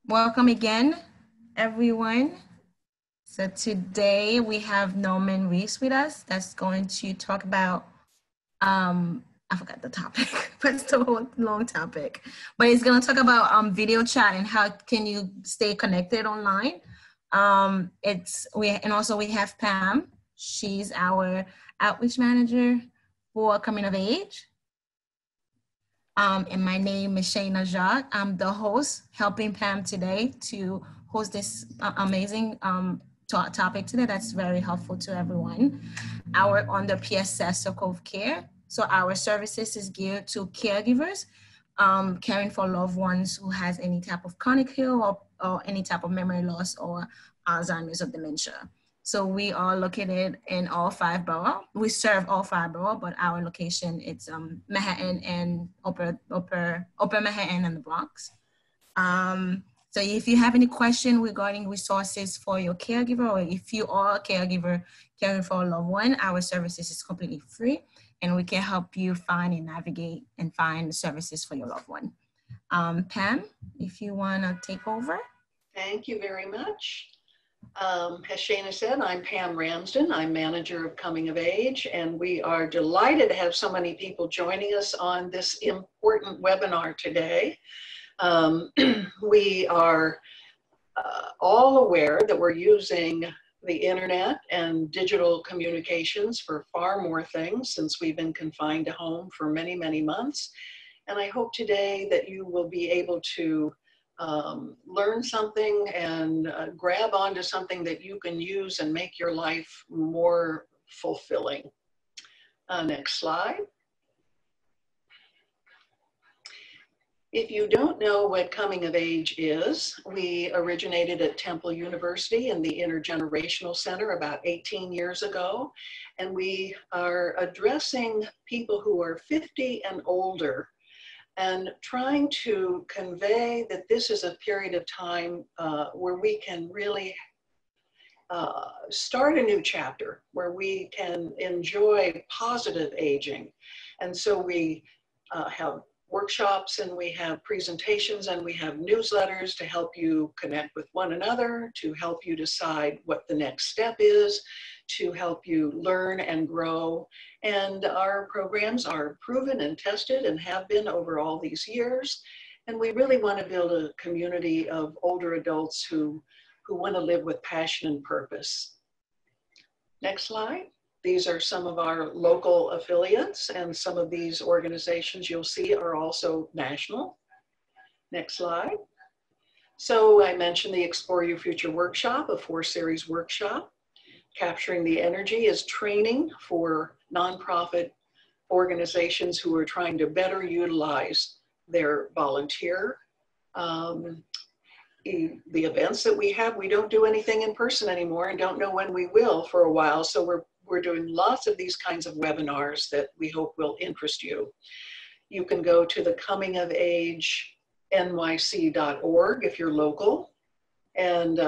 Welcome again, everyone. So today we have Norman Reese with us that's going to talk about, I forgot the topic, but it's a whole long topic. But he's going to talk about video chat and how can you stay connected online. And also we have Pam. She's our outreach manager for Coming of Age. And my name is Shayna Jacques. I'm the host, helping Pam today to host this amazing topic today that's very helpful to everyone. I work on the PSS Circle of Care. So our services is geared to caregivers, caring for loved ones who has any type of chronic ill or any type of memory loss or Alzheimer's or dementia. So we are located in all 5 boroughs. We serve all 5 boroughs, but our location it's Manhattan and Upper Manhattan and the Bronx. So if you have any question regarding resources for your caregiver, or if you are a caregiver caring for a loved one, our services is completely free, and we can help you find and navigate and find services for your loved one. Pam, if you want to take over. Thank you very much. As Shayna said, I'm Pam Ramsden. I'm manager of Coming of Age, and we are delighted to have so many people joining us on this important webinar today. We are all aware that we're using the internet and digital communications for far more things since we've been confined to home for many, many months. And I hope today that you will be able to learn something and grab onto something that you can use and make your life more fulfilling. Next slide. If you don't know what Coming of Age is, we originated at Temple University in the Intergenerational Center about 18 years ago, and we are addressing people who are 50 and older and trying to convey that this is a period of time where we can really start a new chapter, where we can enjoy positive aging. And so we have workshops, and we have presentations, and we have newsletters to help you connect with one another, to help you decide what the next step is, to help you learn and grow. And our programs are proven and tested and have been over all these years. And we really want to build a community of older adults who want to live with passion and purpose. Next slide. These are some of our local affiliates, and some of these organizations you'll see are also national. Next slide. So I mentioned the Explore Your Future workshop, a 4-series workshop. Capturing the Energy is training for nonprofit organizations who are trying to better utilize their volunteer. The events that we have, we don't do anything in person anymore and don't know when we will for a while. So we're doing lots of these kinds of webinars that we hope will interest you. You can go to the comingofage.nyc.org if you're local, and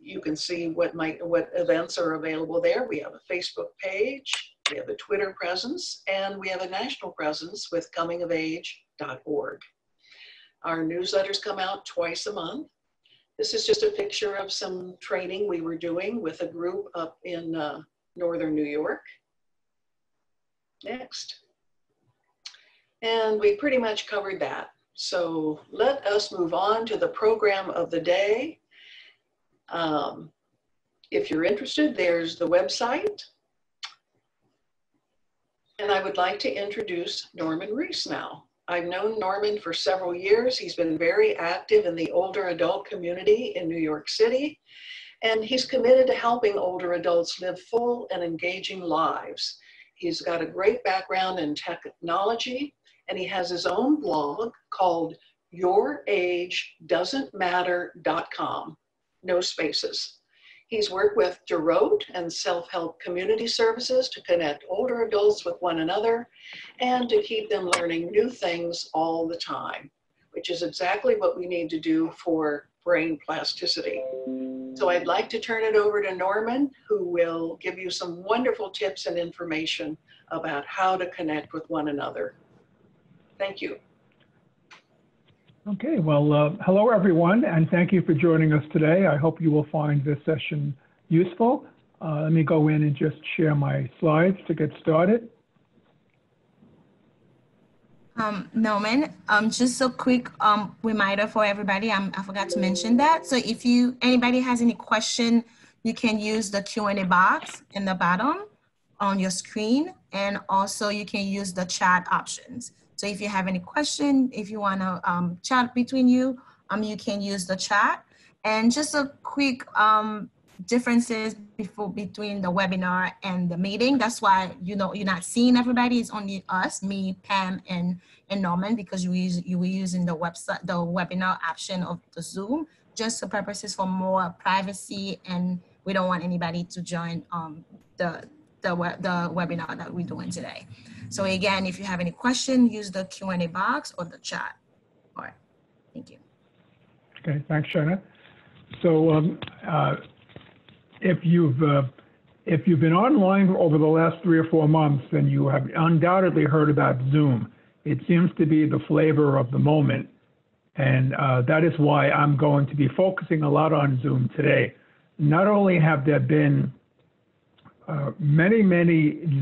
you can see what events are available there. We have a Facebook page, we have a Twitter presence, and we have a national presence with comingofage.org. Our newsletters come out twice a month. This is just a picture of some training we were doing with a group up in Northern New York. Next. And we pretty much covered that. So let us move on to the program of the day. If you're interested, there's the website. And I would like to introduce Norman Reese now. I've known Norman for several years. He's been very active in the older adult community in New York City. And he's committed to helping older adults live full and engaging lives. He's got a great background in technology, and he has his own blog called youragedoesn'tmatter.com, no spaces. He's worked with Derote and self-help community services to connect older adults with one another and to keep them learning new things all the time, which is exactly what we need to do for brain plasticity. So I'd like to turn it over to Norman, who will give you some wonderful tips and information about how to connect with one another. Thank you. Okay, well, hello everyone, and thank you for joining us today. I hope you will find this session useful. Let me go in and just share my slides to get started. Norman, just a quick reminder for everybody. I forgot to mention that. So if anybody has any question, you can use the Q&A box in the bottom on your screen, and also you can use the chat options. So if you have any question, if you want to chat between you, you can use the chat. And just a quick differences between the webinar and the meeting. That's why you're not seeing everybody. It's only us, me, Pam, and Norman, because you were using the website, the webinar option of the Zoom, just for purposes for more privacy, and we don't want anybody to join the webinar that we're doing today. So again, if you have any question, use the Q&A box or the chat. All right, thank you. Okay, thanks, Shanna. So if you've been online over the last 3 or 4 months, then you have undoubtedly heard about Zoom. It seems to be the flavor of the moment, and that is why I'm going to be focusing a lot on Zoom today. Not only have there been many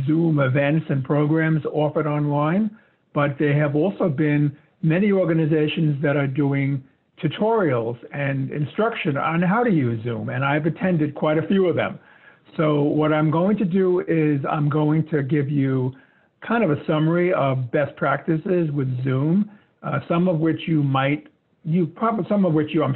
Zoom events and programs offered online, but there have also been many organizations that are doing tutorials and instruction on how to use Zoom, and I've attended quite a few of them. So what I'm going to do is I'm going to give you kind of a summary of best practices with Zoom, some of which I'm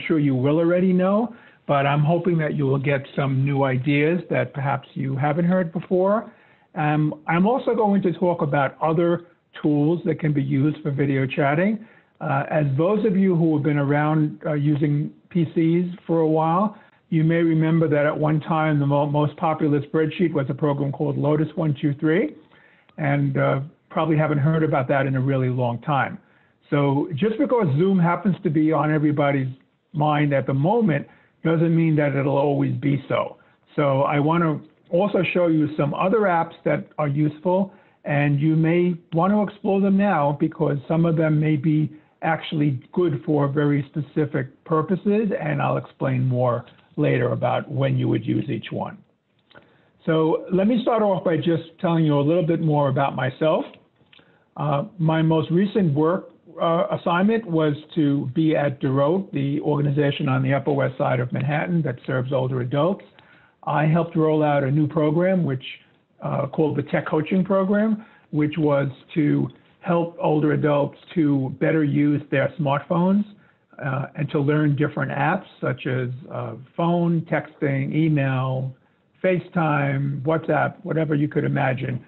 sure you will already know, but I'm hoping that you will get some new ideas that perhaps you haven't heard before. I'm also going to talk about other tools that can be used for video chatting. As those of you who have been around using PCs for a while, you may remember that at one time the most popular spreadsheet was a program called Lotus 123, and probably haven't heard about that in a really long time. So just because Zoom happens to be on everybody's mind at the moment doesn't mean that it'll always be so. So I want to also show you some other apps that are useful, and you may want to explore them now because some of them may be actually good for very specific purposes, and I'll explain more later about when you would use each one. So let me start off by just telling you a little bit more about myself. My most recent work assignment was to be at DeRote, the organization on the Upper West Side of Manhattan that serves older adults. I helped roll out a new program which called the Tech Coaching Program, which was to help older adults to better use their smartphones and to learn different apps such as phone, texting, email, FaceTime, WhatsApp, whatever you could imagine.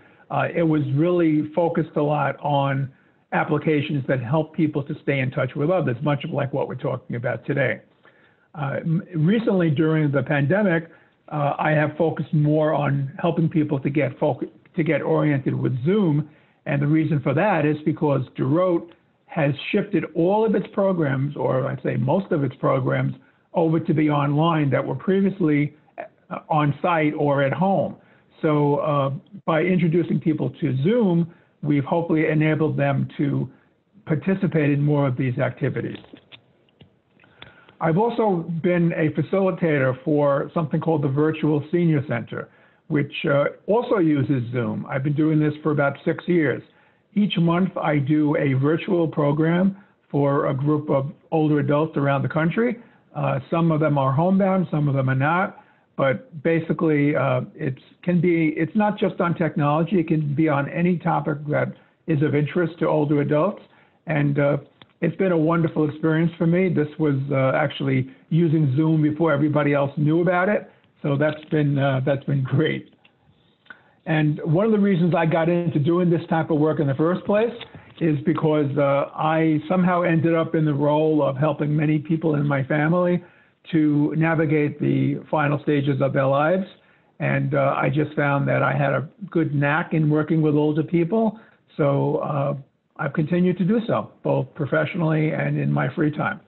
It was really focused a lot on applications that help people to stay in touch with others, much like what we're talking about today. Recently, during the pandemic, I have focused more on helping people to get oriented with Zoom. And the reason for that is because DeRote has shifted all of its programs, or I'd say most of its programs, over to be online that were previously on site or at home. So by introducing people to Zoom, we've hopefully enabled them to participate in more of these activities. I've also been a facilitator for something called the Virtual Senior Center, which also uses Zoom. I've been doing this for about 6 years. Each month I do a virtual program for a group of older adults around the country. Some of them are homebound, some of them are not, but basically it's not just on technology, it can be on any topic that is of interest to older adults. And it's been a wonderful experience for me. This was actually using Zoom before everybody else knew about it. So that's been great. And one of the reasons I got into doing this type of work in the first place is because I somehow ended up in the role of helping many people in my family to navigate the final stages of their lives. And I just found that I had a good knack in working with older people. So I've continued to do so, both professionally and in my free time.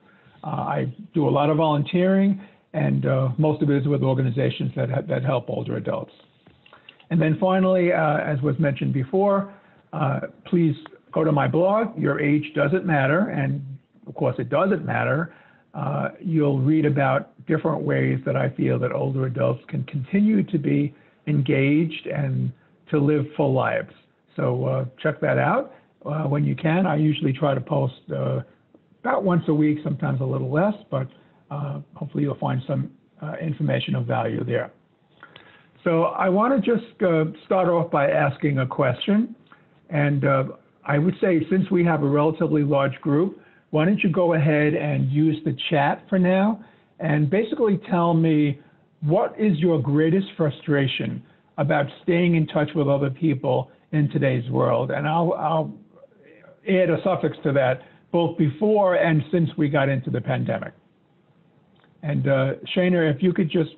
I do a lot of volunteering, and most of it is with organizations that help older adults. And then finally, as was mentioned before, please go to my blog, Your Age Doesn't Matter, and of course, it doesn't matter, you'll read about different ways that I feel that older adults can continue to be engaged and to live full lives. So check that out when you can. I usually try to post about once a week, sometimes a little less, but hopefully you'll find some information of value there. So I want to just start off by asking a question. And I would say, since we have a relatively large group, why don't you go ahead and use the chat for now and basically tell me, what is your greatest frustration about staying in touch with other people in today's world? And I'll add a suffix to that, both before and since we got into the pandemic. And Shana, if you could just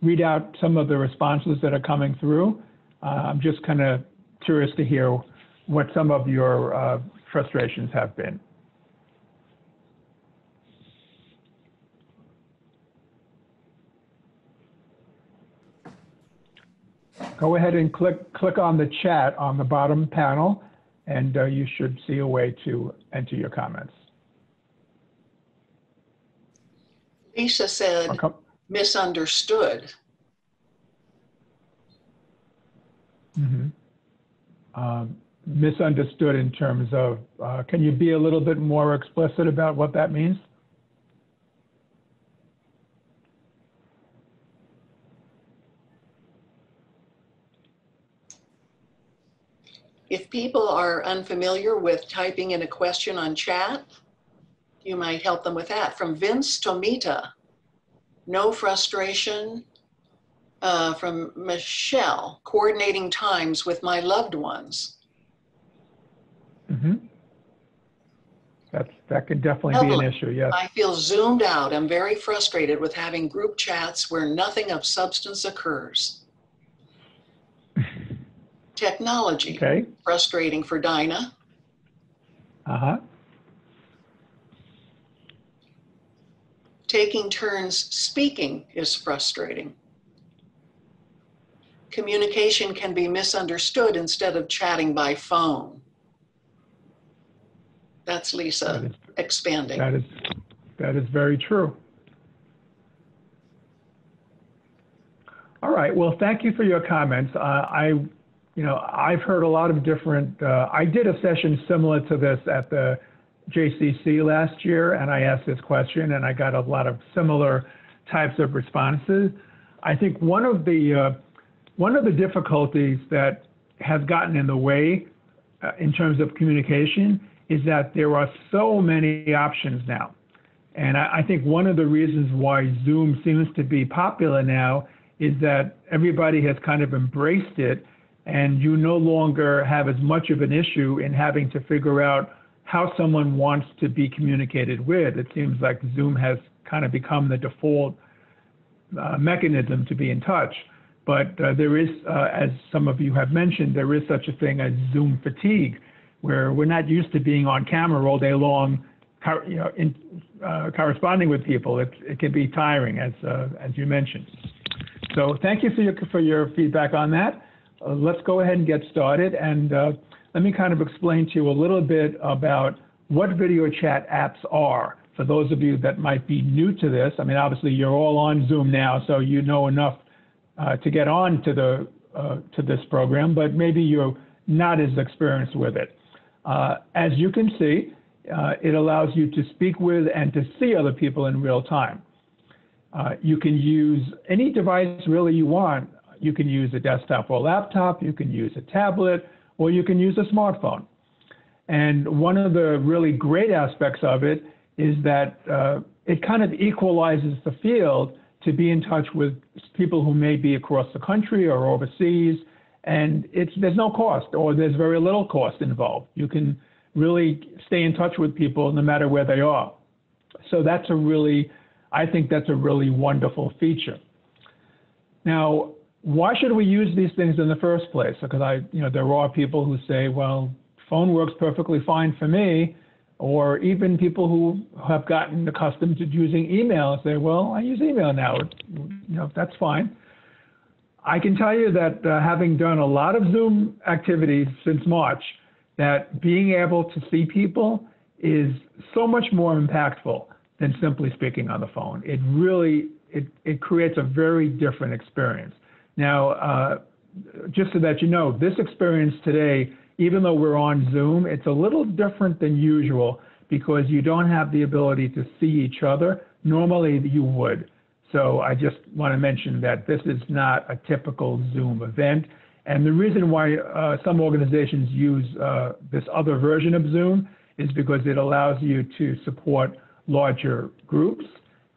read out some of the responses that are coming through. I'm just kind of curious to hear what some of your frustrations have been. Go ahead and click on the chat on the bottom panel, and you should see a way to enter your comments. Lisa said, misunderstood. Misunderstood in terms of, can you be a little bit more explicit about what that means? If people are unfamiliar with typing in a question on chat, you might help them with that. From Vince Tomita, no frustration. From Michelle, coordinating times with my loved ones. That could definitely be an issue, yes. I feel zoomed out. I'm very frustrated with having group chats where nothing of substance occurs. Technology, okay. Frustrating for Dinah. Taking turns speaking is frustrating. Communication can be misunderstood instead of chatting by phone. That's Lisa expanding. That is very true. All right. Well, thank you for your comments. I've heard a lot of different. I did a session similar to this at the JCC last year, and I asked this question, and I got a lot of similar types of responses. I think one of the difficulties that has gotten in the way in terms of communication is that there are so many options now. And I think one of the reasons why Zoom seems to be popular now is that everybody has kind of embraced it, and you no longer have as much of an issue in having to figure out how someone wants to be communicated with. It seems like Zoom has kind of become the default mechanism to be in touch. But there is, as some of you have mentioned, there is such a thing as Zoom fatigue, where we're not used to being on camera all day long, corresponding with people. It can be tiring, as you mentioned. So thank you for your feedback on that. Let's go ahead and get started. And let me kind of explain to you a little bit about what video chat apps are. For those of you that might be new to this, I mean, obviously you're all on Zoom now, so you know enough to get on to this program, but maybe you're not as experienced with it. As you can see, it allows you to speak with and to see other people in real time. You can use any device really you want. You can use a desktop or laptop, you can use a tablet, or you can use a smartphone. And one of the really great aspects of it is that it kind of equalizes the field to be in touch with people who may be across the country or overseas, and there's no cost, or there's very little cost involved. You can really stay in touch with people no matter where they are. So I think that's a really wonderful feature. Now, why should we use these things in the first place? Because there are people who say, well, phone works perfectly fine for me, or even people who have gotten accustomed to using email say, well, I use email now, that's fine. I can tell you that having done a lot of Zoom activities since March, that being able to see people is so much more impactful than simply speaking on the phone. It really, it creates a very different experience. Now, just so that you know, this experience today, even though we're on Zoom, it's a little different than usual because you don't have the ability to see each other. Normally you would. So I just want to mention that this is not a typical Zoom event. And the reason why some organizations use this other version of Zoom is because it allows you to support larger groups,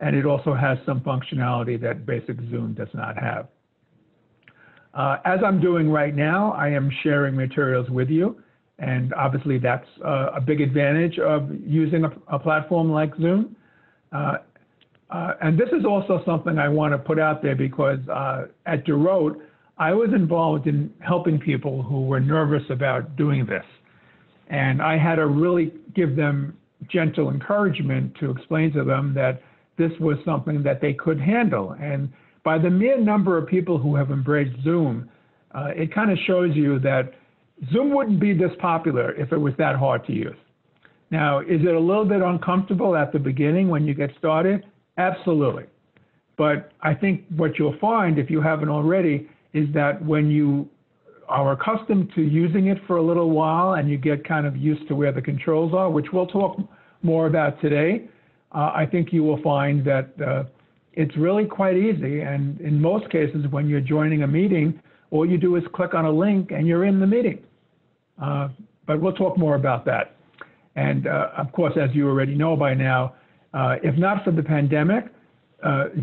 and it also has some functionality that basic Zoom does not have. As I'm doing right now, I am sharing materials with you, and obviously that's a big advantage of using a platform like Zoom. And this is also something I want to put out there because at DeRote, I was involved in helping people who were nervous about doing this. And I had to really give them gentle encouragement to explain to them that this was something that they could handle. And by the mere number of people who have embraced Zoom, it kind of shows you that Zoom wouldn't be this popular if it was that hard to use. Now, is it a little bit uncomfortable at the beginning when you get started? Absolutely. But I think what you'll find, if you haven't already, is that when you are accustomed to using it for a little while and you get kind of used to where the controls are, which we'll talk more about today, I think you will find that it's really quite easy. And in most cases, when you're joining a meeting, all you do is click on a link and you're in the meeting. But we'll talk more about that. And of course, as you already know by now, if not for the pandemic,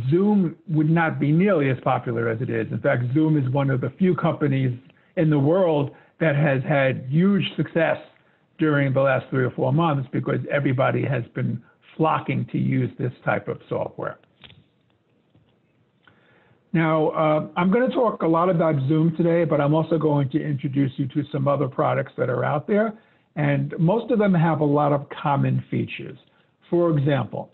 Zoom would not be nearly as popular as it is. In fact, Zoom is one of the few companies in the world that has had huge success during the last 3 or 4 months because everybody has been flocking to use this type of software. Now, I'm going to talk a lot about Zoom today, but I'm also going to introduce you to some other products that are out there, and most of them have a lot of common features. For example,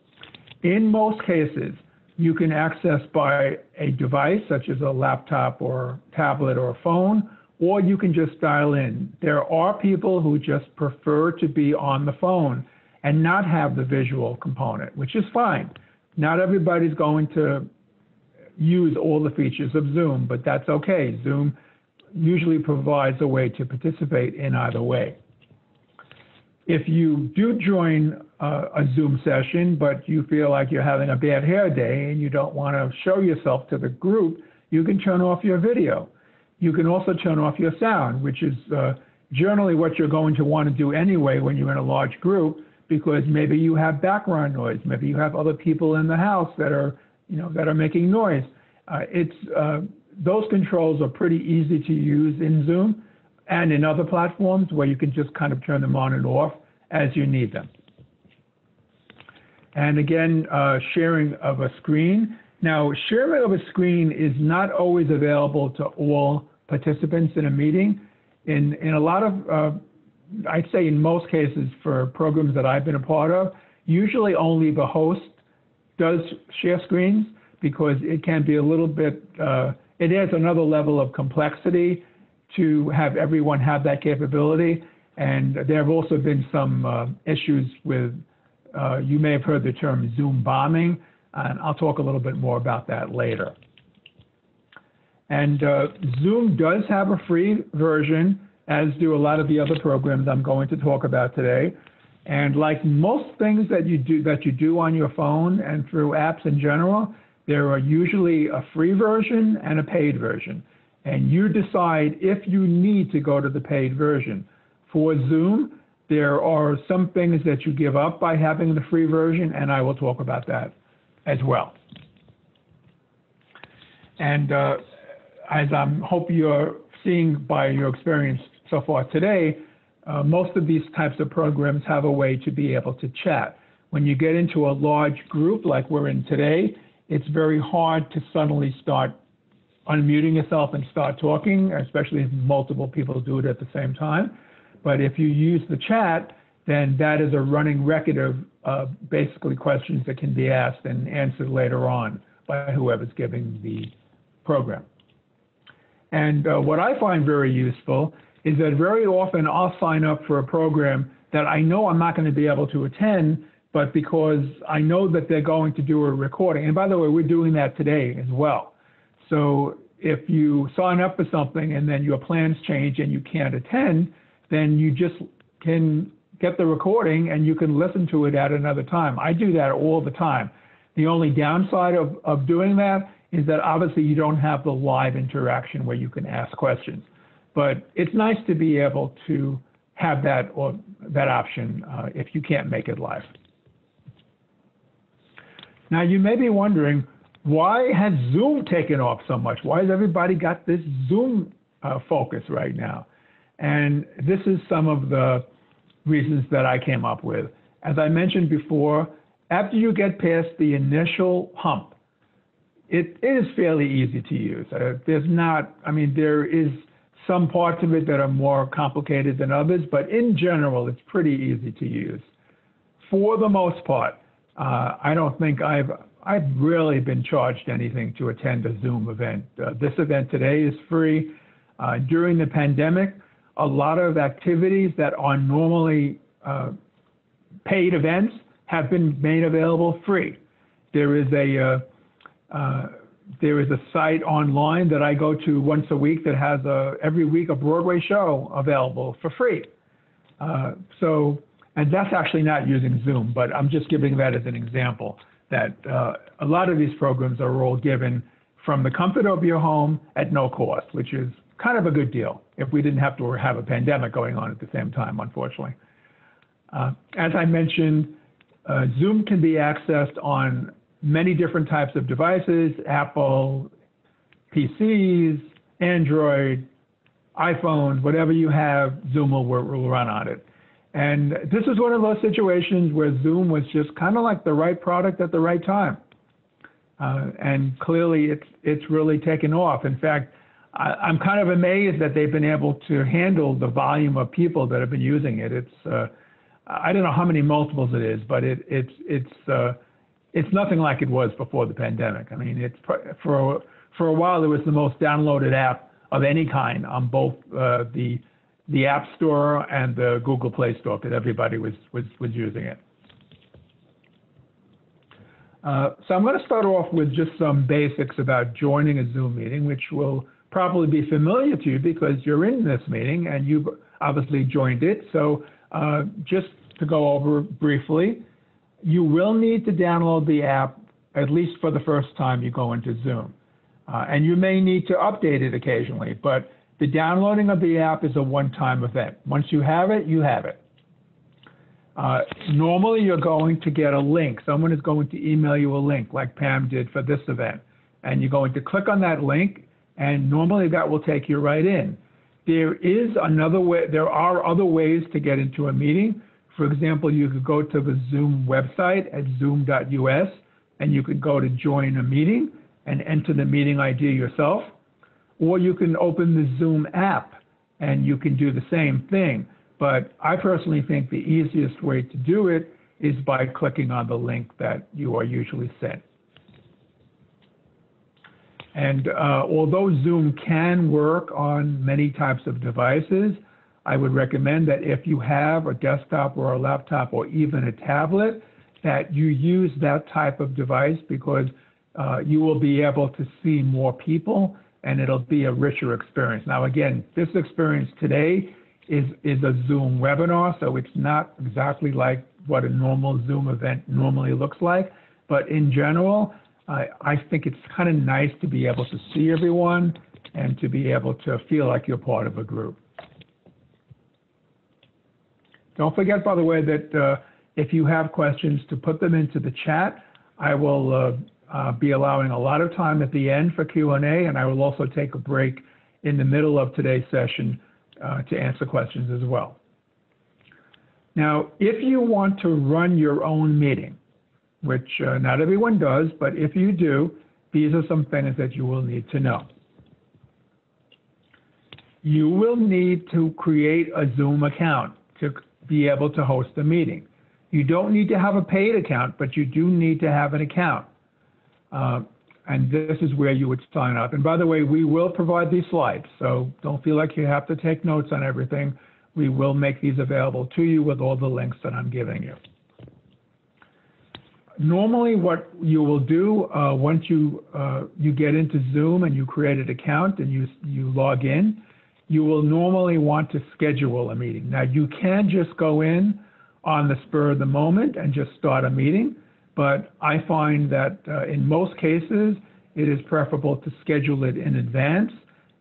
in most cases, you can access by a device such as a laptop or tablet or phone, or you can just dial in. There are people who just prefer to be on the phone and not have the visual component, which is fine. Not everybody's going to use all the features of Zoom, but that's okay. Zoom usually provides a way to participate in either way. If you do join a Zoom session, but you feel like you're having a bad hair day and you don't want to show yourself to the group, you can turn off your video. You can also turn off your sound, which is generally what you're going to want to do anyway when you're in a large group, because maybe you have background noise, maybe you have other people in the house that are, that are making noise. Those controls are pretty easy to use in Zoom and in other platforms where you can just kind of turn them on and off as you need them. And again, sharing of a screen. Now, sharing of a screen is not always available to all participants in a meeting. In a lot of, I'd say in most cases for programs that I've been a part of, usually only the host does share screens because it can be a little bit, it adds another level of complexity to have everyone have that capability. And there have also been some issues with, you may have heard the term Zoom bombing, and I'll talk a little bit more about that later. And Zoom does have a free version, as do a lot of the other programs I'm going to talk about today. And like most things that you do on your phone and through apps in general, there are usually a free version and a paid version. And you decide if you need to go to the paid version. For Zoom, there are some things that you give up by having the free version, and I will talk about that as well. And as I hope you're seeing by your experience so far today, most of these types of programs have a way to be able to chat. When you get into a large group like we're in today, it's very hard to suddenly start unmuting yourself and start talking, especially if multiple people do it at the same time. But if you use the chat, then that is a running record of basically questions that can be asked and answered later on by whoever's giving the program. And what I find very useful is that very often I'll sign up for a program that I know I'm not going to be able to attend, but because I know that they're going to do a recording. And by the way, we're doing that today as well. So if you sign up for something and then your plans change and you can't attend, then you just can get the recording and you can listen to it at another time. I do that all the time. The only downside of doing that is that obviously you don't have the live interaction where you can ask questions. But it's nice to be able to have that or that option if you can't make it live. Now you may be wondering, why has Zoom taken off so much? Why has everybody got this Zoom focus right now? And this is some of the reasons that I came up with. As I mentioned before, after you get past the initial hump, it is fairly easy to use. There is some parts of it that are more complicated than others, but in general, it's pretty easy to use. For the most part, I don't think I've really been charged anything to attend a Zoom event. This event today is free. During the pandemic, a lot of activities that are normally paid events have been made available free. There is a site online that I go to once a week that has every week a Broadway show available for free. And that's actually not using Zoom, but I'm just giving that as an example that a lot of these programs are all given from the comfort of your home at no cost, which is kind of a good deal if we didn't have to have a pandemic going on at the same time, unfortunately. As I mentioned, Zoom can be accessed on many different types of devices: Apple, PCs, Android, iPhones, whatever you have, Zoom will run on it. And this is one of those situations where Zoom was just kind of like the right product at the right time. And clearly it's really taken off. In fact, I'm kind of amazed that they've been able to handle the volume of people that have been using it. It's I don't know how many multiples it is, but it's nothing like it was before the pandemic. I mean, for a while it was the most downloaded app of any kind on both the App Store and the Google Play Store, because everybody was using it. So I'm going to start off with just some basics about joining a Zoom meeting, which will probably be familiar to you because you're in this meeting and you've obviously joined it. So just to go over briefly, you will need to download the app at least for the first time you go into Zoom. And you may need to update it occasionally, but the downloading of the app is a one-time event. Once you have it, you have it. Normally, you're going to get a link. Someone is going to email you a link like Pam did for this event. And you're going to click on that link, and normally that will take you right in. There are other ways to get into a meeting. For example, you could go to the Zoom website at zoom.us, and you could go to join a meeting and enter the meeting ID yourself. Or you can open the Zoom app and you can do the same thing. But I personally think the easiest way to do it is by clicking on the link that you are usually sent. And although Zoom can work on many types of devices, I would recommend that if you have a desktop or a laptop or even a tablet, that you use that type of device because you will be able to see more people and it'll be a richer experience. Now, again, this experience today is a Zoom webinar, so it's not exactly like what a normal Zoom event normally looks like. But in general, I think it's kind of nice to be able to see everyone and to be able to feel like you're part of a group. Don't forget, by the way, that if you have questions, to put them into the chat. I will be allowing a lot of time at the end for Q&A, and I will also take a break in the middle of today's session to answer questions as well. Now, if you want to run your own meeting, which not everyone does, but if you do, these are some things that you will need to know. You will need to create a Zoom account to be able to host a meeting. You don't need to have a paid account, but you do need to have an account. And this is where you would sign up. And by the way, we will provide these slides, so don't feel like you have to take notes on everything. we will make these available to you with all the links that I'm giving you. Normally what you will do once you get into Zoom and you create an account and you log in, you will normally want to schedule a meeting. Now you can just go in on the spur of the moment and just start a meeting, but I find that in most cases it is preferable to schedule it in advance,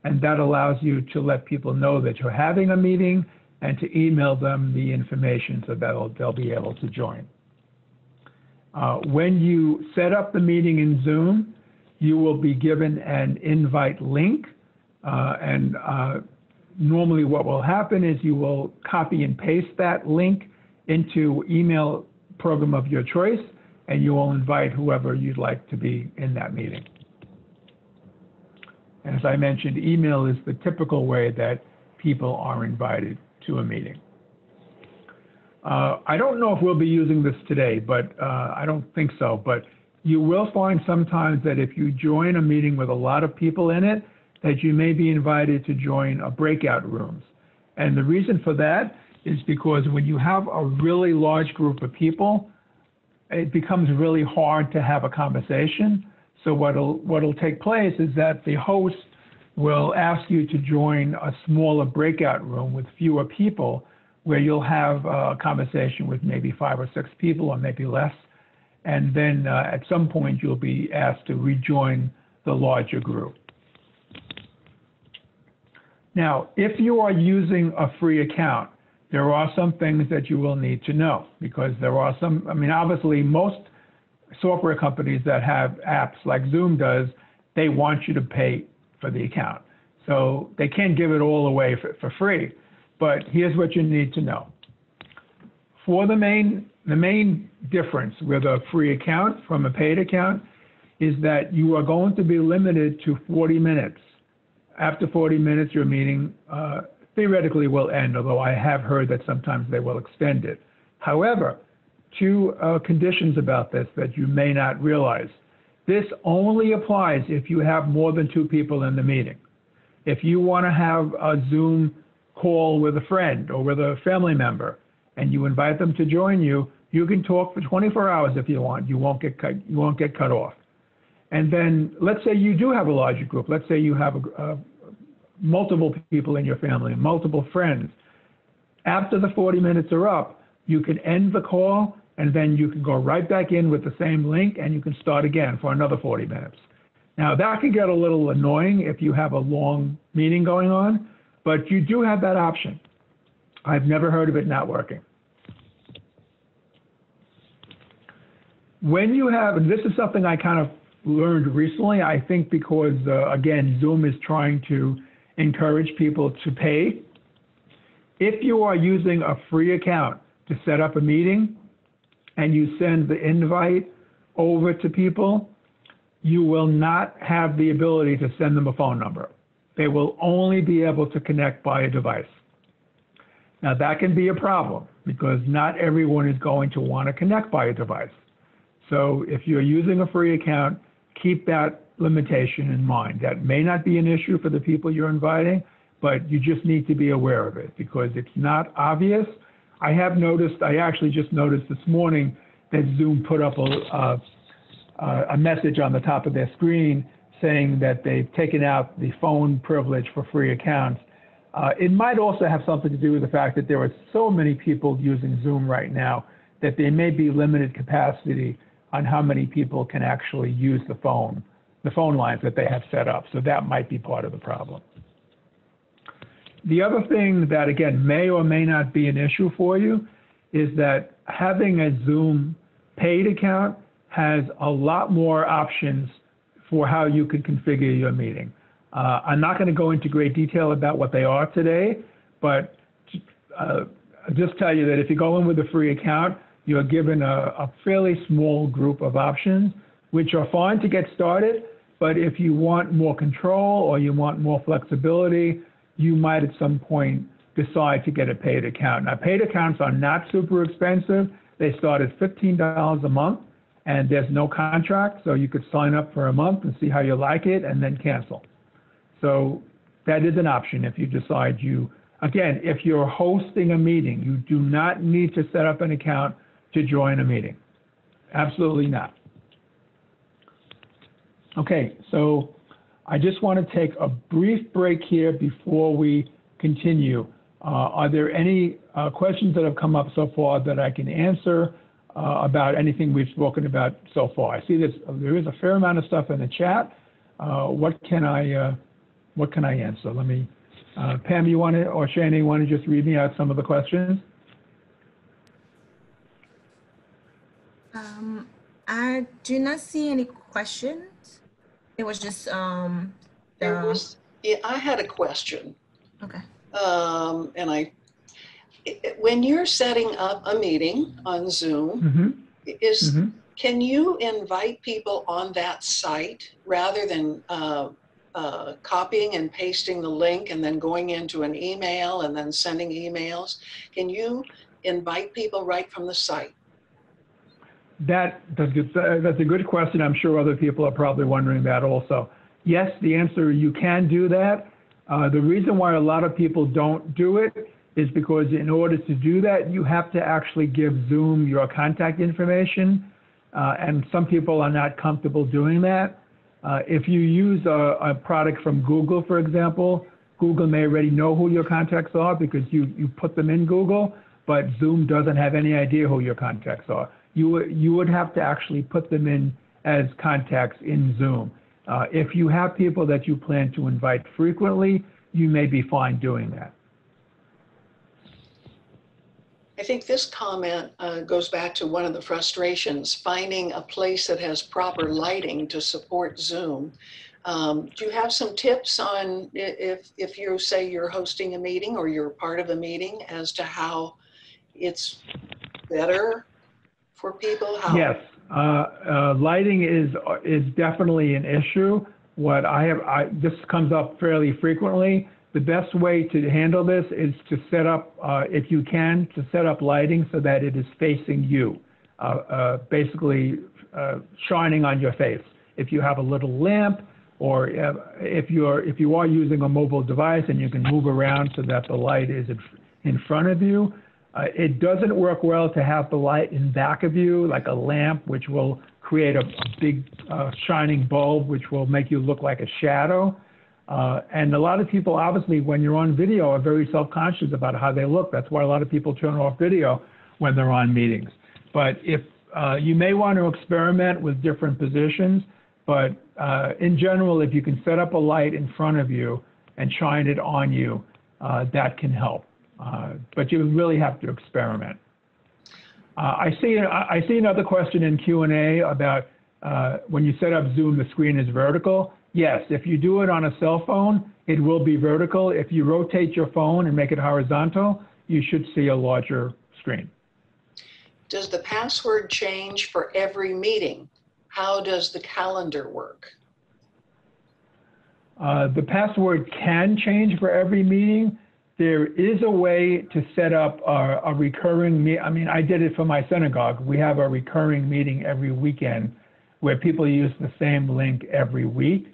and that allows you to let people know that you're having a meeting and to email them the information so that they'll be able to join. When you set up the meeting in Zoom, you will be given an invite link, and normally what will happen is you will copy and paste that link into email program of your choice, and you will invite whoever you'd like to be in that meeting. And as I mentioned, email is the typical way that people are invited to a meeting. I don't know if we'll be using this today, but I don't think so. But you will find sometimes that if you join a meeting with a lot of people in it, that you may be invited to join a breakout rooms. And the reason for that is because when you have a really large group of people, it becomes really hard to have a conversation. So what'll take place is that the host will ask you to join a smaller breakout room with fewer people, where you'll have a conversation with maybe 5 or 6 people or maybe less. And then at some point, you'll be asked to rejoin the larger group. Now, if you are using a free account, there are some things that you will need to know, because there are some, I mean, obviously most software companies that have apps like Zoom does, they want you to pay for the account. So they can't give it all away for free. But here's what you need to know. For the main difference with a free account from a paid account is that you are going to be limited to 40 minutes. After 40 minutes, your meeting theoretically will end, although I have heard that sometimes they will extend it. However, 2 conditions about this that you may not realize. This only applies if you have more than 2 people in the meeting. If you want to have a Zoom call with a friend or with a family member and you invite them to join you, you can talk for 24 hours if you want. You won't get cut off. And then let's say you do have a larger group. Let's say you have multiple people in your family, multiple friends. After the 40 minutes are up, you can end the call, and then you can go right back in with the same link, and you can start again for another 40 minutes. Now, that can get a little annoying if you have a long meeting going on, but you do have that option. I've never heard of it not working. When you have, and this is something I kind of learned recently, I think because, again, Zoom is trying to encourage people to pay. If you are using a free account to set up a meeting and you send the invite over to people, you will not have the ability to send them a phone number. They will only be able to connect by a device. Now that can be a problem because not everyone is going to want to connect by a device. So if you're using a free account, keep that limitation in mind. That may not be an issue for the people you're inviting, but you just need to be aware of it because it's not obvious. I actually just noticed this morning that Zoom put up a message on the top of their screen saying that they've taken out the phone privilege for free accounts. It might also have something to do with the fact that there are so many people using Zoom right now that there may be limited capacity on how many people can actually use the phone lines that they have set up. So that might be part of the problem. The other thing that, again, may or may not be an issue for you is that having a Zoom paid account has a lot more options for how you can configure your meeting. I'm not going to go into great detail about what they are today, but I'll just tell you that if you go in with a free account, you're given a fairly small group of options, which are fine to get started, but if you want more control or you want more flexibility, you might at some point decide to get a paid account. Now, paid accounts are not super expensive. They start at $15 a month, and there's no contract, so you could sign up for a month and see how you like it and then cancel. So that is an option if you decide you Again, if you're hosting a meeting, you do not need to set up an account to join a meeting. Absolutely not. Okay, so I just want to take a brief break here before we continue. Are there any questions that have come up so far that I can answer about anything we've spoken about so far? I see there is a fair amount of stuff in the chat. What can I answer? Let me, Pam, you want to, or Shani, you want to just read me out some of the questions? I do not see any questions. It was just Yeah, I had a question. Okay. And when you're setting up a meeting on Zoom, can you invite people on that site rather than copying and pasting the link and then going into an email and then sending emails? Can you invite people right from the site? That's a good question. I'm sure other people are probably wondering that also. Yes, the answer, you can do that. The reason why a lot of people don't do it is because in order to do that, you have to actually give Zoom your contact information, and some people are not comfortable doing that. If you use a product from Google, for example, Google may already know who your contacts are because you put them in Google, but Zoom doesn't have any idea who your contacts are. You would have to actually put them in as contacts in Zoom. If you have people that you plan to invite frequently, you may be fine doing that. I think this comment goes back to one of the frustrations, finding a place that has proper lighting to support Zoom. Do you have some tips on if you say you're hosting a meeting or you're part of a meeting as to how it's better for people? Yes, lighting is definitely an issue. This comes up fairly frequently. The best way to handle this is to set up, if you can, to set up lighting so that it is facing you, basically shining on your face. If you have a little lamp, or if you are using a mobile device and you can move around so that the light is in front of you. It doesn't work well to have the light in back of you, like a lamp, which will create a big shining bulb, which will make you look like a shadow. And a lot of people, obviously, when you're on video, are very self-conscious about how they look. That's why a lot of people turn off video when they're on meetings. But if you may want to experiment with different positions, but in general, if you can set up a light in front of you and shine it on you, that can help. But you really have to experiment. I see another question in Q&A about when you set up Zoom, the screen is vertical. Yes, if you do it on a cell phone, it will be vertical. If you rotate your phone and make it horizontal, you should see a larger screen. Does the password change for every meeting? How does the calendar work? The password can change for every meeting. There is a way to set up a recurring I did it for my synagogue. We have a recurring meeting every weekend where people use the same link every week.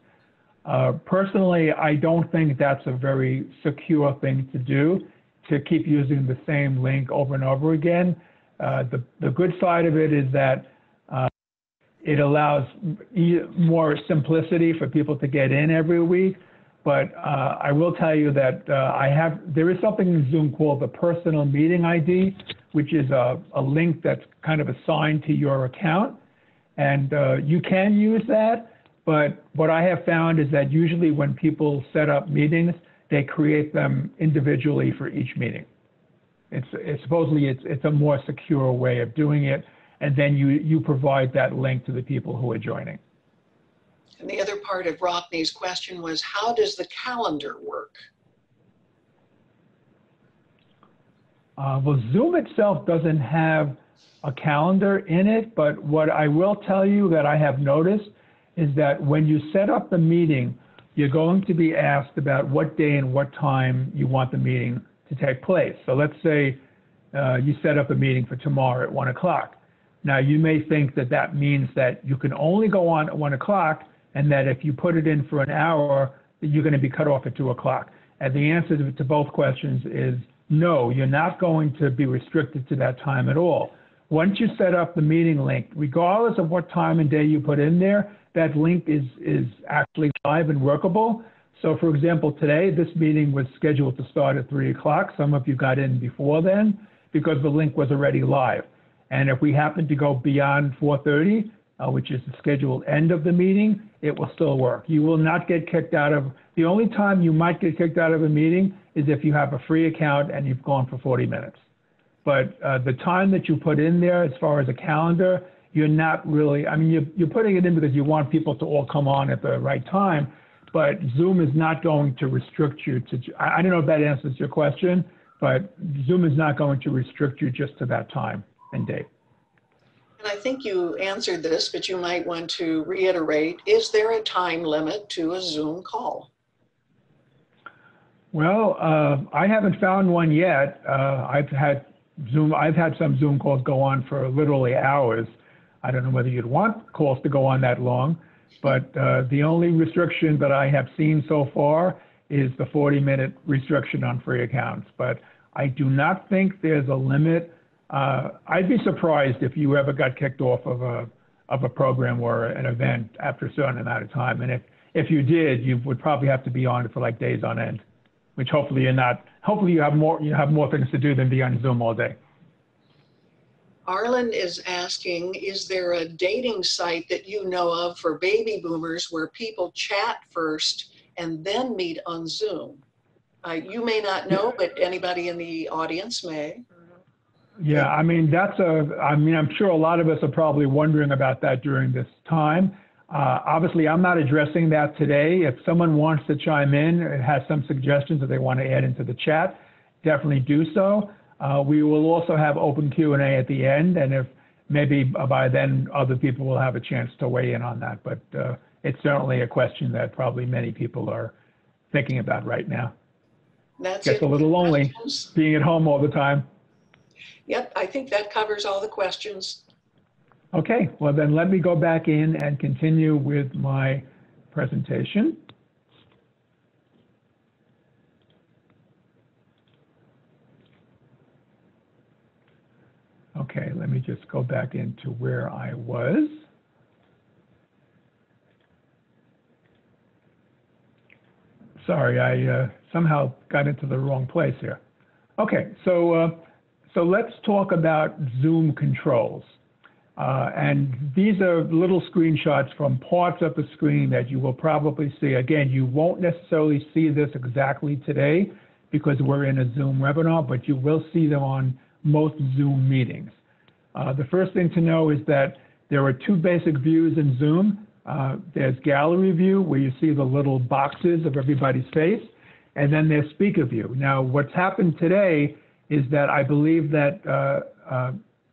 Personally, I don't think that's a very secure thing to do, to keep using the same link over and over again. The good side of it is that it allows more simplicity for people to get in every week. But I will tell you that there is something in Zoom called the personal meeting ID, which is a link that's kind of assigned to your account. And you can use that, but what I have found is that usually when people set up meetings, they create them individually for each meeting. Supposedly it's a more secure way of doing it, and then you provide that link to the people who are joining. And the other part of Rockney's question was, how does the calendar work? Well, Zoom itself doesn't have a calendar in it, but what I will tell you that I have noticed is that when you set up the meeting, you're going to be asked about what day and what time you want the meeting to take place. So let's say you set up a meeting for tomorrow at 1 o'clock. Now, you may think that that means that you can only go on at 1 o'clock, and that if you put it in for an hour, you're going to be cut off at 2 o'clock. And the answer to both questions is no, you're not going to be restricted to that time at all. Once you set up the meeting link, regardless of what time and day you put in there, that link is actually live and workable. So for example, today, this meeting was scheduled to start at 3 o'clock. Some of you got in before then because the link was already live. And if we happen to go beyond 4:30, which is the scheduled end of the meeting, it will still work. You will not get kicked out of, the only time you might get kicked out of a meeting is if you have a free account and you've gone for 40 minutes. But the time that you put in there as far as a calendar, you're not really, I mean, you're putting it in because you want people to all come on at the right time, but Zoom is not going to restrict you to, I don't know if that answers your question, but Zoom is not going to restrict you just to that time and date. And I think you answered this, but you might want to reiterate, is there a time limit to a Zoom call? Well, I haven't found one yet. I've had some Zoom calls go on for literally hours. I don't know whether you'd want calls to go on that long, but the only restriction that I have seen so far is the 40-minute restriction on free accounts. But I do not think there's a limit. I'd be surprised if you ever got kicked off of a program or an event after a certain amount of time. And if you did, you would probably have to be on it for like days on end, which hopefully you're not. Hopefully you have more things to do than be on Zoom all day. Arlen is asking, is there a dating site that you know of for baby boomers where people chat first and then meet on Zoom? You may not know, but anybody in the audience may. Yeah, I mean, I'm sure a lot of us are probably wondering about that during this time. Obviously, I'm not addressing that today. If someone wants to chime in and has some suggestions that they want to add into the chat, definitely do so. We will also have open Q&A at the end, and if maybe by then other people will have a chance to weigh in on that. But it's certainly a question that probably many people are thinking about right now. That's Gets a little lonely being at home all the time. Yep, I think that covers all the questions. Okay, well then let me go back in and continue with my presentation. Okay, let me just go back into where I was. Sorry, I somehow got into the wrong place here. Okay, so let's talk about Zoom controls. And these are little screenshots from parts of the screen that you will probably see. Again, you won't necessarily see this exactly today because we're in a Zoom webinar, but you will see them on most Zoom meetings. The first thing to know is that there are two basic views in Zoom. There's gallery view, where you see the little boxes of everybody's face, and then there's speaker view. Now, what's happened today is that I believe that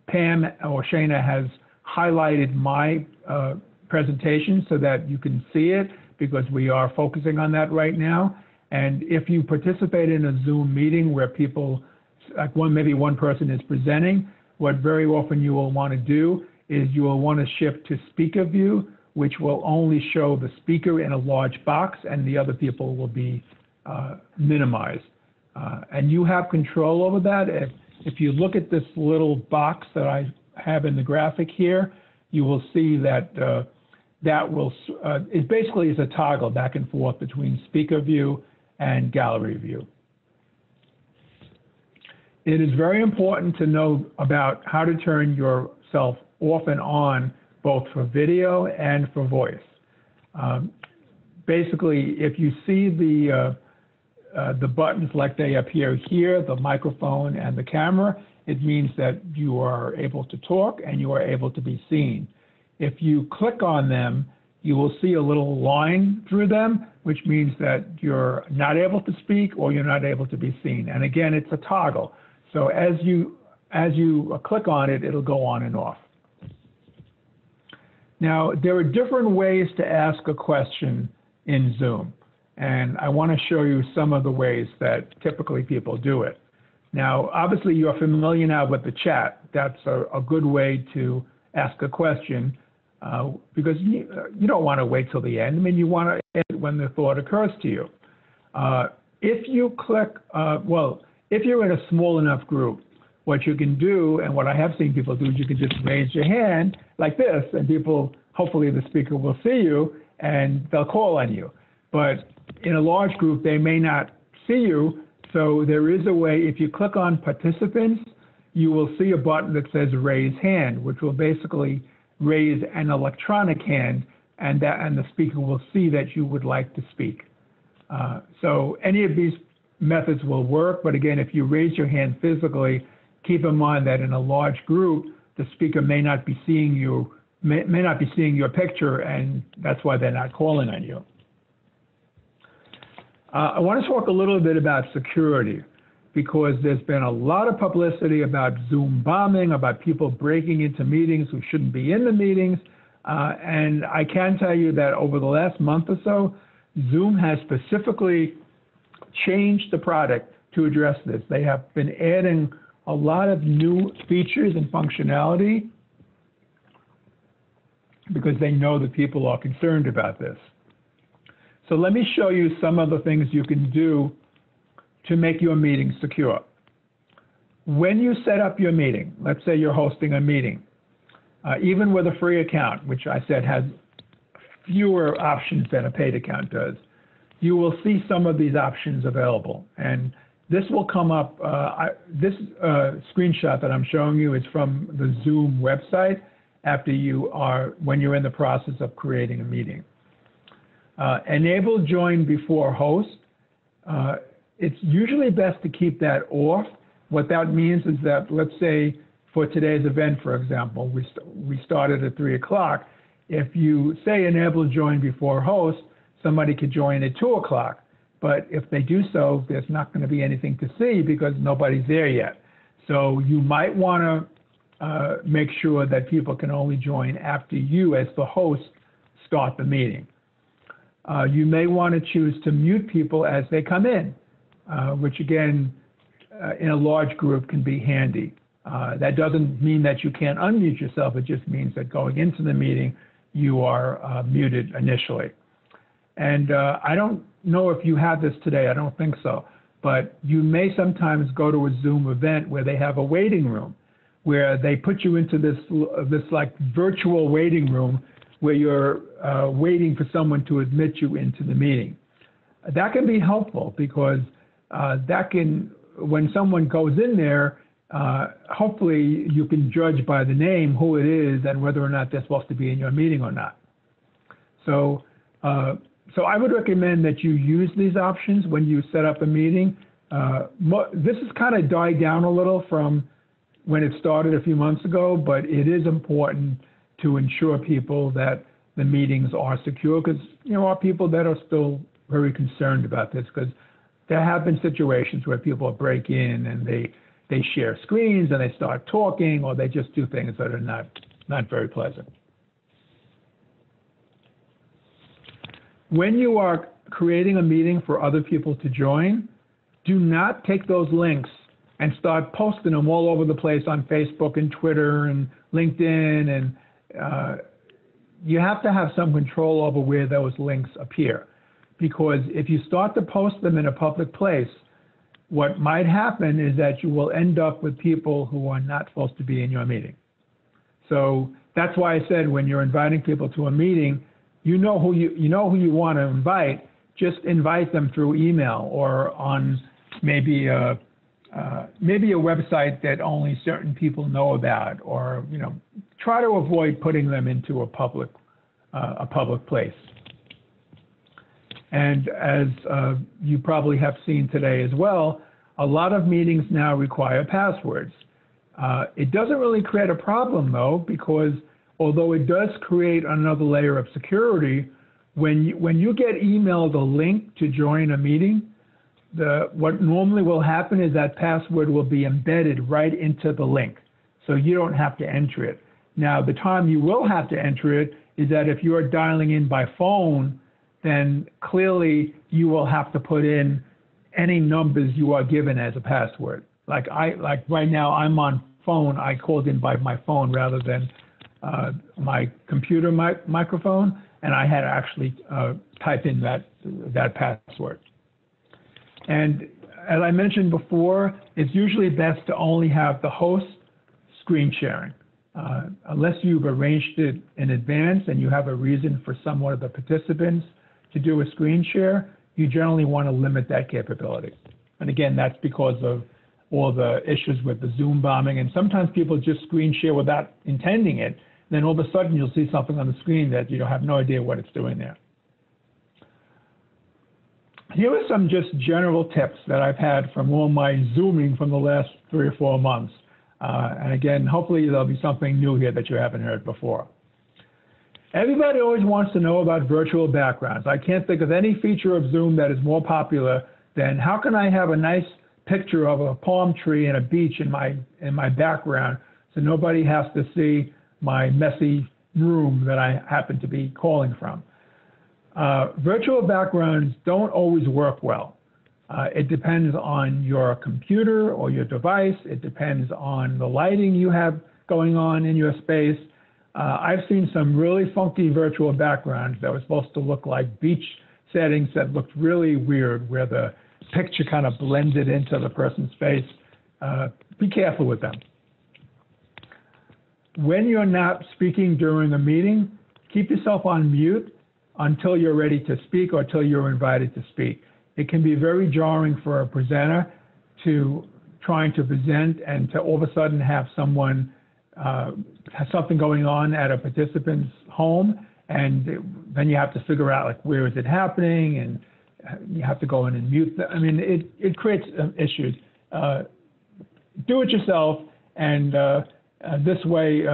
Pam or Shana has highlighted my presentation so that you can see it, because we are focusing on that right now. And if you participate in a Zoom meeting where people, like maybe one person is presenting, what very often you will want to do is you will want to shift to speaker view, which will only show the speaker in a large box and the other people will be minimized. And you have control over that. If you look at this little box that I have in the graphic here, you will see that it basically is a toggle back and forth between speaker view and gallery view. It is very important to know about how to turn yourself off and on, both for video and for voice. Basically, if you see the buttons like they appear here, the microphone and the camera, it means that you are able to talk and you are able to be seen. If you click on them, you will see a little line through them, which means that you're not able to speak or you're not able to be seen. And again, it's a toggle. So as you click on it, it'll go on and off. Now, there are different ways to ask a question in Zoom. And I want to show you some of the ways that typically people do it. Now, obviously, you're familiar now with the chat. That's a good way to ask a question because you don't want to wait till the end. I mean, you want to end when the thought occurs to you. if you click, well, if you're in a small enough group, what you can do, and what I have seen people do, is you can just raise your hand like this, and people, hopefully the speaker will see you, and they'll call on you. But in a large group, they may not see you, so there is a way. If you click on participants, you will see a button that says raise hand, which will basically raise an electronic hand, and the speaker will see that you would like to speak. So any of these methods will work, but again, if you raise your hand physically, keep in mind that in a large group, the speaker may not be seeing you, may not be seeing your picture, and that's why they're not calling on you. I want to talk a little bit about security, because there's been a lot of publicity about Zoom bombing, about people breaking into meetings who shouldn't be in the meetings. And I can tell you that over the last month or so, Zoom has specifically changed the product to address this. They have been adding a lot of new features and functionality because they know that people are concerned about this. So let me show you some of the things you can do to make your meeting secure. When you set up your meeting, let's say you're hosting a meeting, even with a free account, which I said has fewer options than a paid account does, you will see some of these options available. And this will come up, this screenshot that I'm showing you is from the Zoom website when you're in the process of creating a meeting. Enable join before host. It's usually best to keep that off. What that means is that, let's say for today's event, for example, we started at 3 o'clock. If you say enable join before host, somebody could join at 2 o'clock. But if they do so, there's not going to be anything to see because nobody's there yet. So you might want to make sure that people can only join after you, as the host, start the meeting. You may want to choose to mute people as they come in, which again, in a large group can be handy. That doesn't mean that you can't unmute yourself. It just means that going into the meeting, you are muted initially. And I don't know if you have this today. I don't think so. But you may sometimes go to a Zoom event where they have a waiting room, where they put you into this like virtual waiting room where you're waiting for someone to admit you into the meeting. That can be helpful because when someone goes in there, hopefully you can judge by the name who it is and whether or not they're supposed to be in your meeting or not. So I would recommend that you use these options when you set up a meeting. This has kind of died down a little from when it started a few months ago, but it is important to ensure people that the meetings are secure, because there are people that are still very concerned about this, because there have been situations where people break in and they share screens and they start talking, or they just do things that are not very pleasant. When you are creating a meeting for other people to join, do not take those links and start posting them all over the place on Facebook and Twitter and LinkedIn, and you have to have some control over where those links appear. Because if you start to post them in a public place, what might happen is that you will end up with people who are not supposed to be in your meeting. So that's why I said when you're inviting people to a meeting, you know who you want to invite. Just invite them through email or on maybe a website that only certain people know about, or try to avoid putting them into a public place. And as you probably have seen today as well, a lot of meetings now require passwords. It doesn't really create a problem though, because although it does create another layer of security, when you get emailed a link to join a meeting, what normally will happen is that password will be embedded right into the link, so you don't have to enter it. Now, the time you will have to enter it is that if you're dialing in by phone, then clearly you will have to put in any numbers you are given as a password. Like right now, I'm on phone. I called in by my phone rather than my computer microphone, and I had to actually type in that password. And as I mentioned before, it's usually best to only have the host screen sharing. Unless you've arranged it in advance and you have a reason for some of the participants to do a screen share, you generally want to limit that capability. And again, that's because of all the issues with the Zoom bombing. And sometimes people just screen share without intending it. Then all of a sudden you'll see something on the screen that you have no idea what it's doing there. Here are some just general tips that I've had from all my Zooming from the last 3 or 4 months. And again, hopefully there'll be something new here that you haven't heard before. Everybody always wants to know about virtual backgrounds. I can't think of any feature of Zoom that is more popular than how can I have a nice picture of a palm tree and a beach in my background so nobody has to see my messy room that I happen to be calling from. Virtual backgrounds don't always work well. It depends on your computer or your device. It depends on the lighting you have going on in your space. I've seen some really funky virtual backgrounds that were supposed to look like beach settings that looked really weird, where the picture kind of blended into the person's face. Be careful with them. When you're not speaking during a meeting, keep yourself on mute until you're ready to speak or until you're invited to speak. It can be very jarring for a presenter to trying to present and to all of a sudden have someone have something going on at a participant's home, and then you have to figure out like where is it happening, and you have to go in and mute them. I mean, it creates issues. Do it yourself, and this way,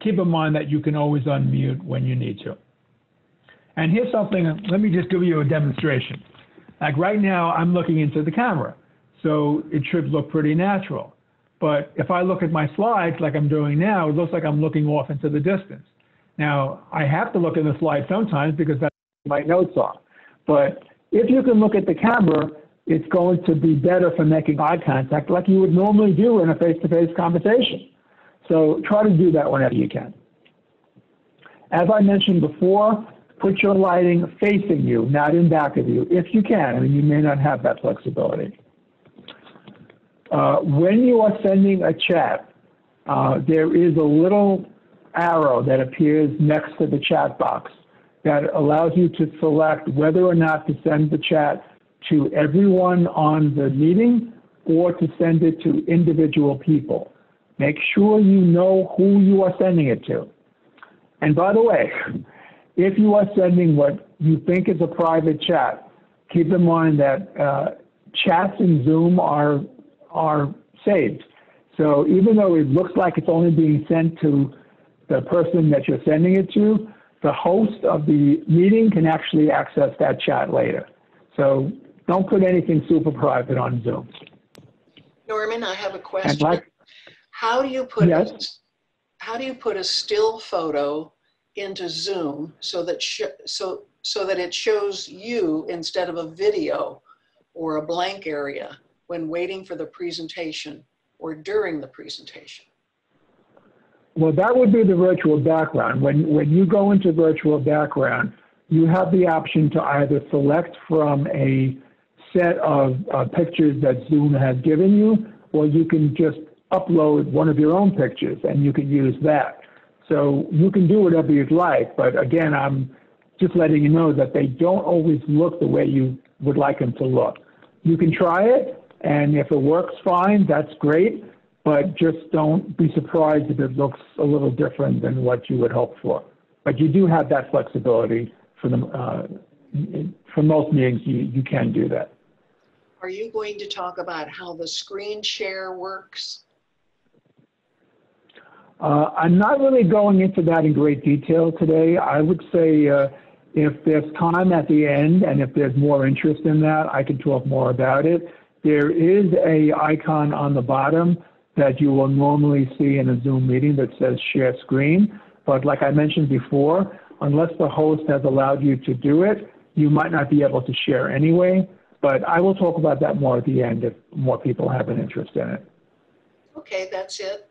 keep in mind that you can always unmute when you need to. And here's something, let me just give you a demonstration. Like right now, I'm looking into the camera, so it should look pretty natural. But if I look at my slides like I'm doing now, it looks like I'm looking off into the distance. Now, I have to look at the slide sometimes because that's what my notes are. But if you can look at the camera, it's going to be better for making eye contact like you would normally do in a face-to-face conversation. So try to do that whenever you can. As I mentioned before, put your lighting facing you, not in back of you, if you can. I mean, you may not have that flexibility. When you are sending a chat, there is a little arrow that appears next to the chat box that allows you to select whether or not to send the chat to everyone on the meeting or to send it to individual people. Make sure you know who you are sending it to. And by the way, if you are sending what you think is a private chat, keep in mind that chats in Zoom are saved. So even though it looks like it's only being sent to the person that you're sending it to, the host of the meeting can actually access that chat later. So don't put anything super private on Zoom. Norman, I have a question. How do you put a still photo into Zoom so that so that it shows you instead of a video or a blank area when waiting for the presentation or during the presentation? Well, that would be the virtual background. When you go into virtual background, you have the option to either select from a set of pictures that Zoom has given you, or you can just upload one of your own pictures and you can use that. So you can do whatever you'd like, but again, I'm just letting you know that they don't always look the way you would like them to look. You can try it, and if it works fine, that's great, but just don't be surprised if it looks a little different than what you would hope for. But you do have that flexibility for most meetings, you can do that. Are you going to talk about how the screen share works? I'm not really going into that in great detail today. I would say if there's time at the end and if there's more interest in that, I can talk more about it. There is an icon on the bottom that you will normally see in a Zoom meeting that says share screen. But like I mentioned before, unless the host has allowed you to do it, you might not be able to share anyway. But I will talk about that more at the end if more people have an interest in it. Okay, that's it.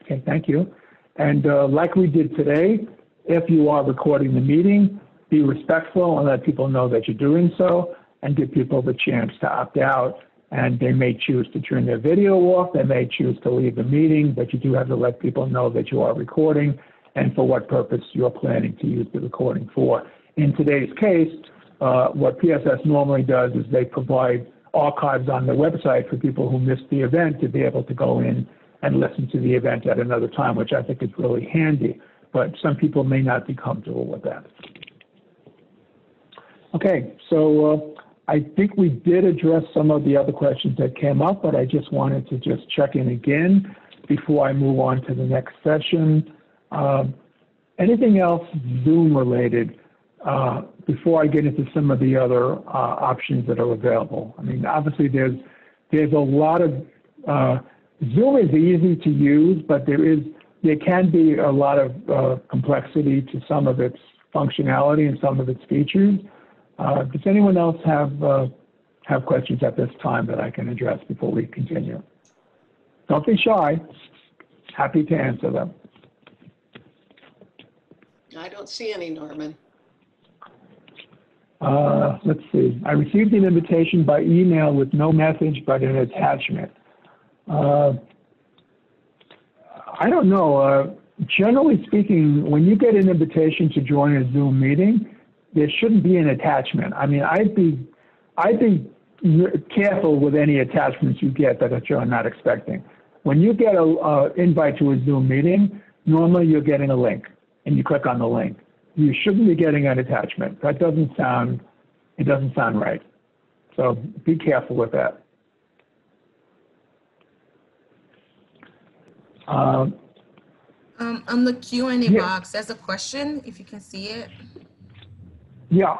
Okay, thank you. And like we did today, if you are recording the meeting, be respectful and let people know that you're doing so. and give people the chance to opt out. And they may choose to turn their video off, they may choose to leave the meeting, but you do have to let people know that you are recording and for what purpose you're planning to use the recording for. In today's case, what PSS normally does is they provide archives on the website for people who missed the event to be able to go in and listen to the event at another time, which I think is really handy, but some people may not be comfortable with that. Okay, so I think we did address some of the other questions that came up, but I just wanted to just check in again before I move on to the next session. Anything else Zoom related before I get into some of the other options that are available? I mean, obviously there's a lot of, Zoom is easy to use, but there can be a lot of complexity to some of its functionality and some of its features. Does anyone else have questions at this time that I can address before we continue? Don't be shy. Happy to answer them. I don't see any, Norman. Let's see. I received an invitation by email with no message but an attachment. I don't know. Generally speaking, when you get an invitation to join a Zoom meeting, there shouldn't be an attachment. I mean, I'd be careful with any attachments you get that you're not expecting. When you get an invite to a Zoom meeting, normally you're getting a link, and you click on the link. You shouldn't be getting an attachment. That doesn't sound right. So be careful with that. On the Q&A yeah. box, there's a question, if you can see it. Yeah.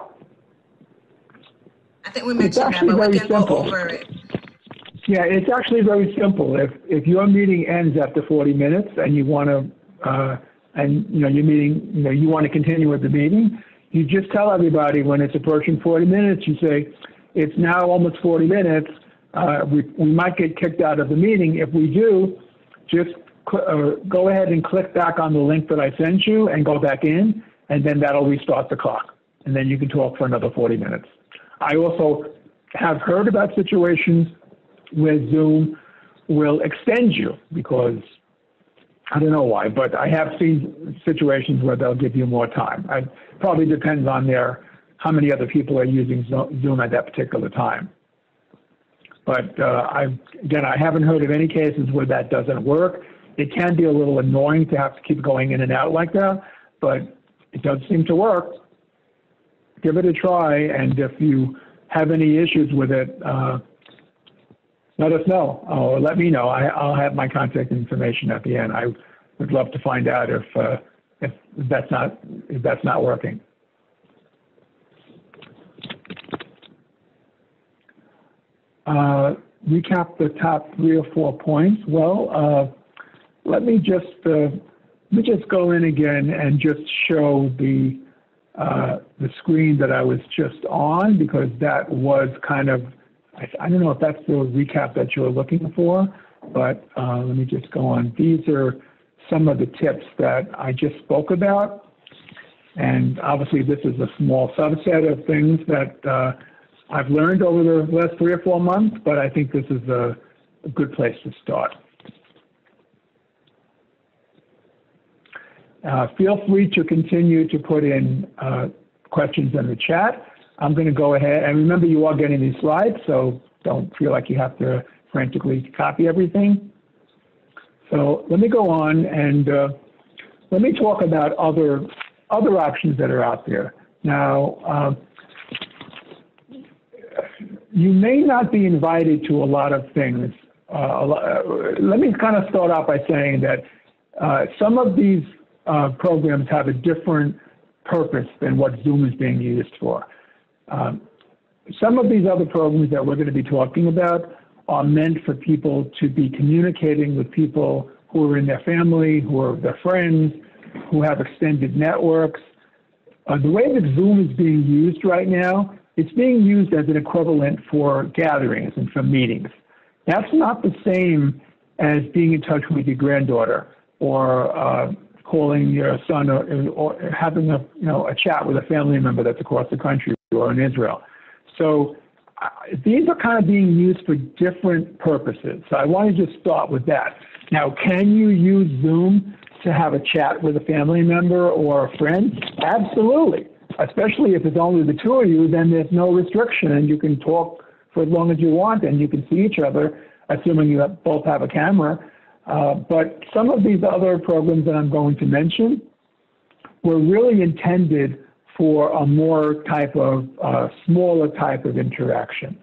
I think we mentioned that, but we can go over it. Yeah, it's actually very simple. If your meeting ends after 40 minutes and you want to, you want to continue with the meeting, you just tell everybody when it's approaching 40 minutes, you say, it's now almost 40 minutes. We might get kicked out of the meeting. If we do, just go ahead and click back on the link that I sent you and go back in, and then that'll restart the clock. And then you can talk for another 40 minutes. I also have heard about situations where Zoom will extend you because, I don't know why, but I have seen situations where they'll give you more time. It probably depends on how many other people are using Zoom at that particular time. But again, I haven't heard of any cases where that doesn't work. It can be a little annoying to have to keep going in and out like that, but it does seem to work. Give it a try, and if you have any issues with it, let us know, or let me know. I'll have my contact information at the end. I would love to find out if that's not working. Recap the top 3 or 4 points. Well, let me just go in again and just show the screen that I was just on, because that was kind of, I don't know if that's the recap that you're looking for, but let me just go on. These are some of the tips that I just spoke about. And obviously this is a small subset of things that I've learned over the last 3 or 4 months, but I think this is a good place to start. Feel free to continue to put in questions in the chat. I'm going to go ahead, and remember you are getting these slides, so don't feel like you have to frantically copy everything. So let me go on and let me talk about other options that are out there. Now, you may not be invited to a lot of things. Let me kind of start out by saying that some of these programs have a different purpose than what Zoom is being used for. Some of these other programs that we're going to be talking about are meant for people to be communicating with people who are in their family, who are their friends, who have extended networks. The way that Zoom is being used right now, it's being used as an equivalent for gatherings and for meetings. That's not the same as being in touch with your granddaughter or calling your son or having a chat with a family member that's across the country or in Israel. So these are kind of being used for different purposes. So I want to just start with that. Now, can you use Zoom to have a chat with a family member or a friend? Absolutely. Especially if it's only the two of you, then there's no restriction and you can talk for as long as you want and you can see each other, assuming you both have a camera. But some of these other programs that I'm going to mention were really intended for a more type of, smaller type of interaction.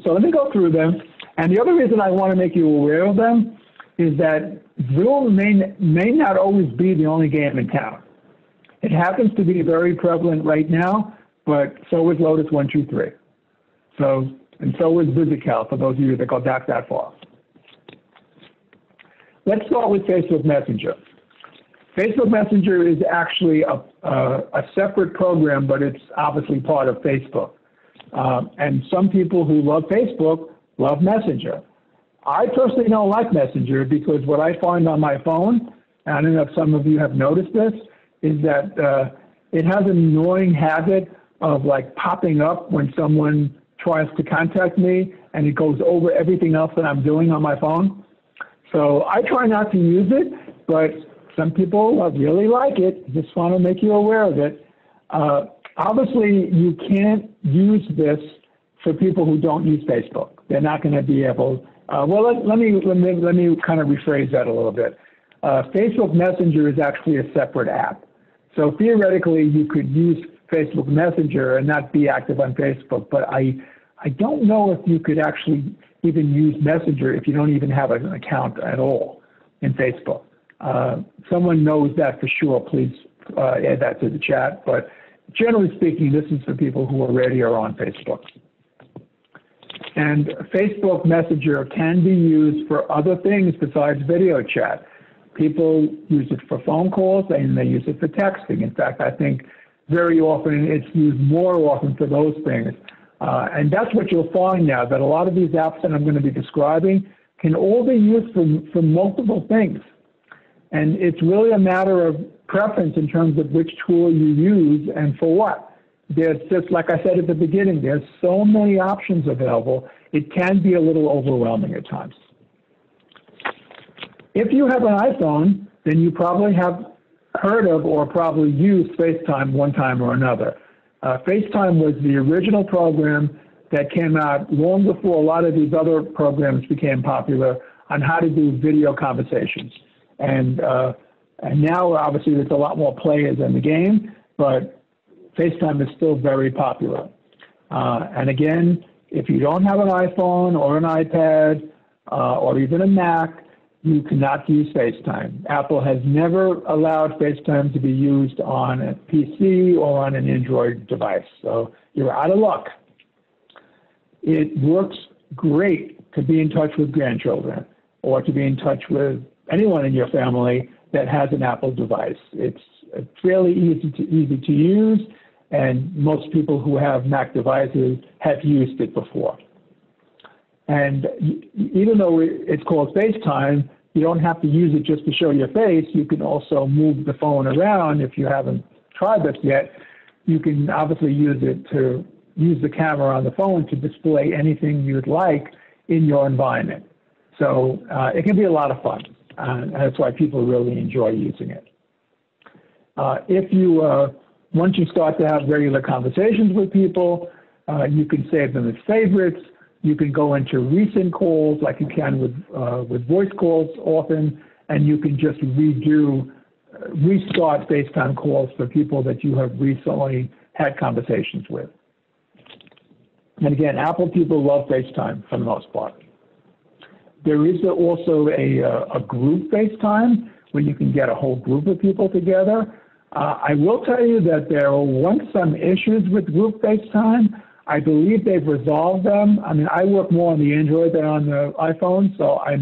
So let me go through them. And the other reason I want to make you aware of them is that Zoom may not always be the only game in town. It happens to be very prevalent right now, but so is Lotus 123. And so is VisiCal, for those of you that go back that far. Let's start with Facebook Messenger. Facebook Messenger is actually a separate program, but it's obviously part of Facebook. And some people who love Facebook love Messenger. I personally don't like Messenger because what I find on my phone, and I don't know if some of you have noticed this, is that it has an annoying habit of like popping up when someone tries to contact me, and it goes over everything else that I'm doing on my phone. So I try not to use it, but some people really like it. Just want to make you aware of it. Obviously, you can't use this for people who don't use Facebook. They're not going to be able. Well, let me kind of rephrase that a little bit. Facebook Messenger is actually a separate app. So theoretically, you could use Facebook Messenger and not be active on Facebook. But I don't know if you could actually even use Messenger if you don't even have an account at all in Facebook. Someone knows that for sure. Please add that to the chat. But generally speaking, this is for people who already are on Facebook. And Facebook Messenger can be used for other things besides video chat. People use it for phone calls and they use it for texting. In fact, I think very often it's used more often for those things. And that's what you'll find now, that a lot of these apps that I'm going to be describing can all be used for multiple things. And it's really a matter of preference in terms of which tool you use and for what. There's just, like I said at the beginning, there's so many options available, it can be a little overwhelming at times. If you have an iPhone, then you probably have heard of or probably used FaceTime one time or another. FaceTime was the original program that came out long before a lot of these other programs became popular on how to do video conversations. And now, obviously, there's a lot more players in the game, but FaceTime is still very popular. And again, if you don't have an iPhone or an iPad or even a Mac, you cannot use FaceTime. Apple has never allowed FaceTime to be used on a PC or on an Android device, so you're out of luck. It works great to be in touch with grandchildren or to be in touch with anyone in your family that has an Apple device. It's fairly easy to use, and most people who have Mac devices have used it before. And even though it's called FaceTime, you don't have to use it just to show your face. You can also move the phone around. If you haven't tried this yet, you can obviously use it to use the camera on the phone to display anything you'd like in your environment. So it can be a lot of fun. And that's why people really enjoy using it. Once you start to have regular conversations with people, you can save them as favorites. You can go into recent calls like you can with voice calls often, and you can just restart FaceTime calls for people that you have recently had conversations with. And again, Apple people love FaceTime for the most part. There is also a group FaceTime where you can get a whole group of people together. I will tell you that there were once some issues with group FaceTime. I believe they've resolved them. I mean, I work more on the Android than on the iPhone, so I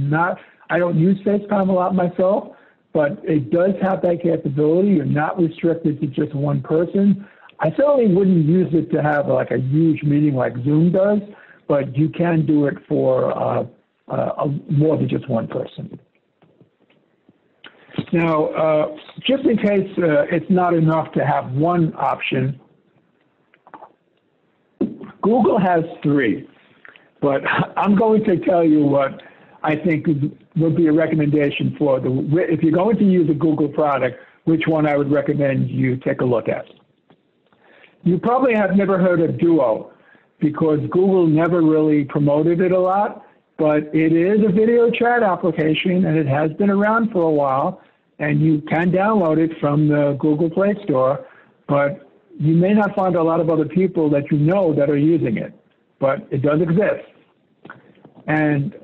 don't use FaceTime a lot myself, but it does have that capability. You're not restricted to just one person. I certainly wouldn't use it to have like a huge meeting like Zoom does, but you can do it for more than just one person. Now, just in case it's not enough to have one option, Google has 3, but I'm going to tell you what I think would be a recommendation for if you're going to use a Google product, which one I would recommend you take a look at. You probably have never heard of Duo because Google never really promoted it a lot, but it is a video chat application and it has been around for a while, and you can download it from the Google Play Store, but you may not find a lot of other people that you know that are using it, but it does exist. And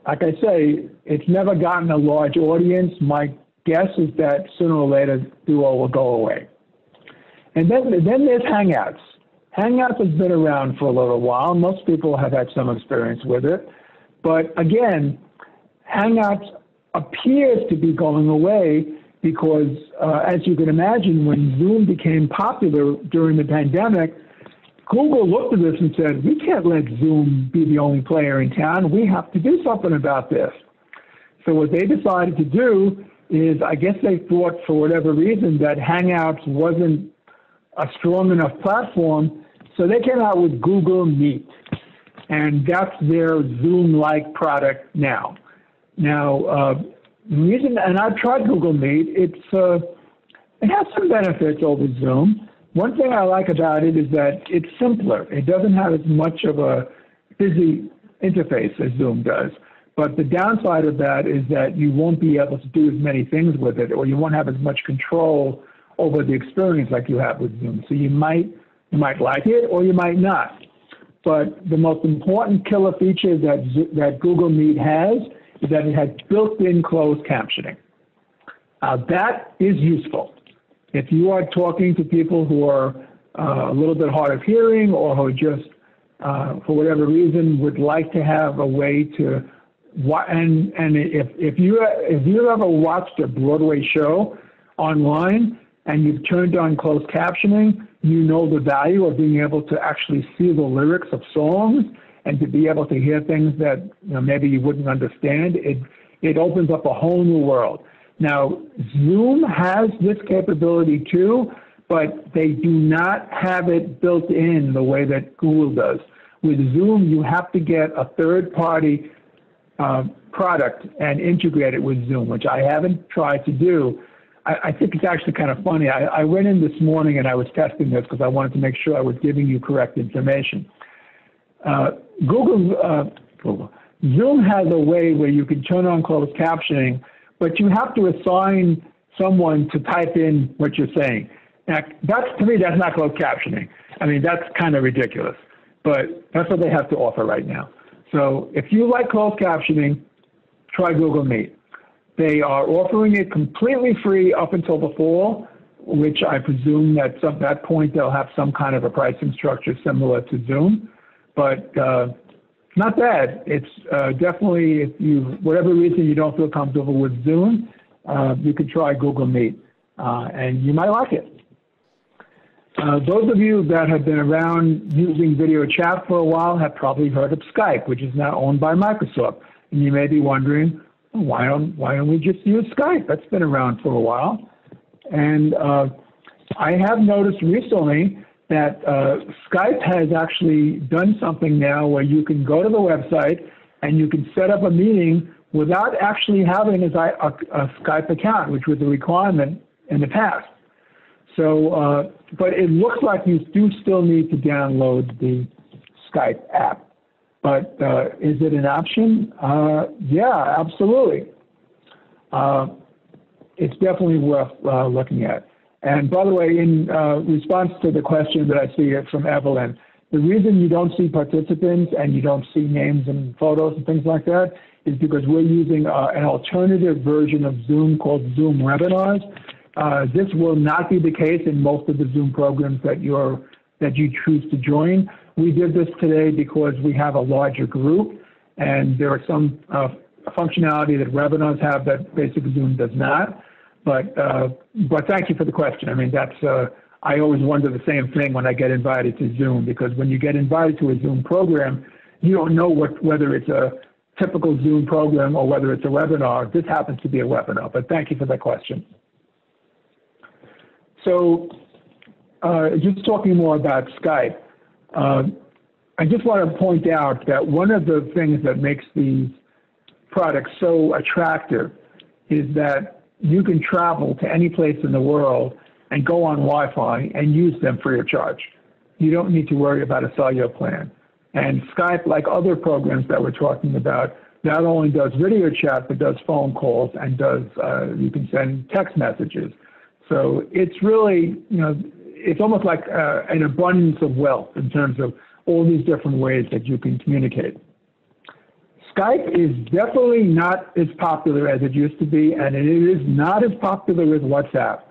like I say, it's never gotten a large audience. My guess is that sooner or later, Duo will go away. And then there's Hangouts. Hangouts has been around for a little while. Most people have had some experience with it. But again, Hangouts appears to be going away because, as you can imagine, when Zoom became popular during the pandemic, Google looked at this and said, we can't let Zoom be the only player in town. We have to do something about this. So what they decided to do is, I guess they thought for whatever reason that Hangouts wasn't a strong enough platform, so they came out with Google Meet. And that's their Zoom-like product now. Now, the reason, and I've tried Google Meet, it has some benefits over Zoom. One thing I like about it is that it's simpler. It doesn't have as much of a busy interface as Zoom does. But the downside of that is that you won't be able to do as many things with it, or you won't have as much control over the experience like you have with Zoom. So you might like it or you might not. But the most important killer feature that Google Meet has is that it has built-in closed captioning. That is useful. If you are talking to people who are a little bit hard of hearing or who just, for whatever reason, would like to have a way to, and if you ever watched a Broadway show online and you've turned on closed captioning, you know the value of being able to actually see the lyrics of songs and to be able to hear things that maybe you wouldn't understand. It opens up a whole new world. Now, Zoom has this capability too, but they do not have it built in the way that Google does. With Zoom, you have to get a third-party product and integrate it with Zoom, which I haven't tried to do. I think it's actually kind of funny. I went in this morning and I was testing this because I wanted to make sure I was giving you correct information. Zoom has a way where you can turn on closed captioning, but you have to assign someone to type in what you're saying. Now, to me, that's not closed captioning. I mean, that's kind of ridiculous, but that's what they have to offer right now. So if you like closed captioning, try Google Meet. They are offering it completely free up until the fall, which I presume that at that point they'll have some kind of a pricing structure similar to Zoom. But not bad. It's definitely, if whatever reason you don't feel comfortable with Zoom, you could try Google Meet, and you might like it. Those of you that have been around using video chat for a while have probably heard of Skype, which is now owned by Microsoft. And you may be wondering, why don't we just use Skype? That's been around for a while. And I have noticed recently that Skype has actually done something now where you can go to the website and you can set up a meeting without actually having a Skype account, which was a requirement in the past. So, but it looks like you do still need to download the Skype app. But is it an option? Yeah, absolutely. It's definitely worth looking at. And by the way, in response to the question that I see from Evelyn, the reason you don't see participants and you don't see names and photos and things like that is because we're using an alternative version of Zoom called Zoom Webinars. This will not be the case in most of the Zoom programs that you choose to join. We did this today because we have a larger group, and there are some functionality that webinars have that basically Zoom does not. But thank you for the question. I mean, that's I always wonder the same thing when I get invited to Zoom, because when you get invited to a Zoom program, you don't know whether it's a typical Zoom program or whether it's a webinar. This happens to be a webinar, but thank you for that question. So just talking more about Skype, I just want to point out that one of the things that makes these products so attractive is that you can travel to any place in the world and go on Wi-Fi and use them free of charge. You don't need to worry about a cellular plan. And Skype, like other programs that we're talking about, not only does video chat, but does phone calls and does, you can send text messages. So it's really, it's almost like an abundance of wealth in terms of all these different ways that you can communicate. Skype is definitely not as popular as it used to be, and it is not as popular as WhatsApp.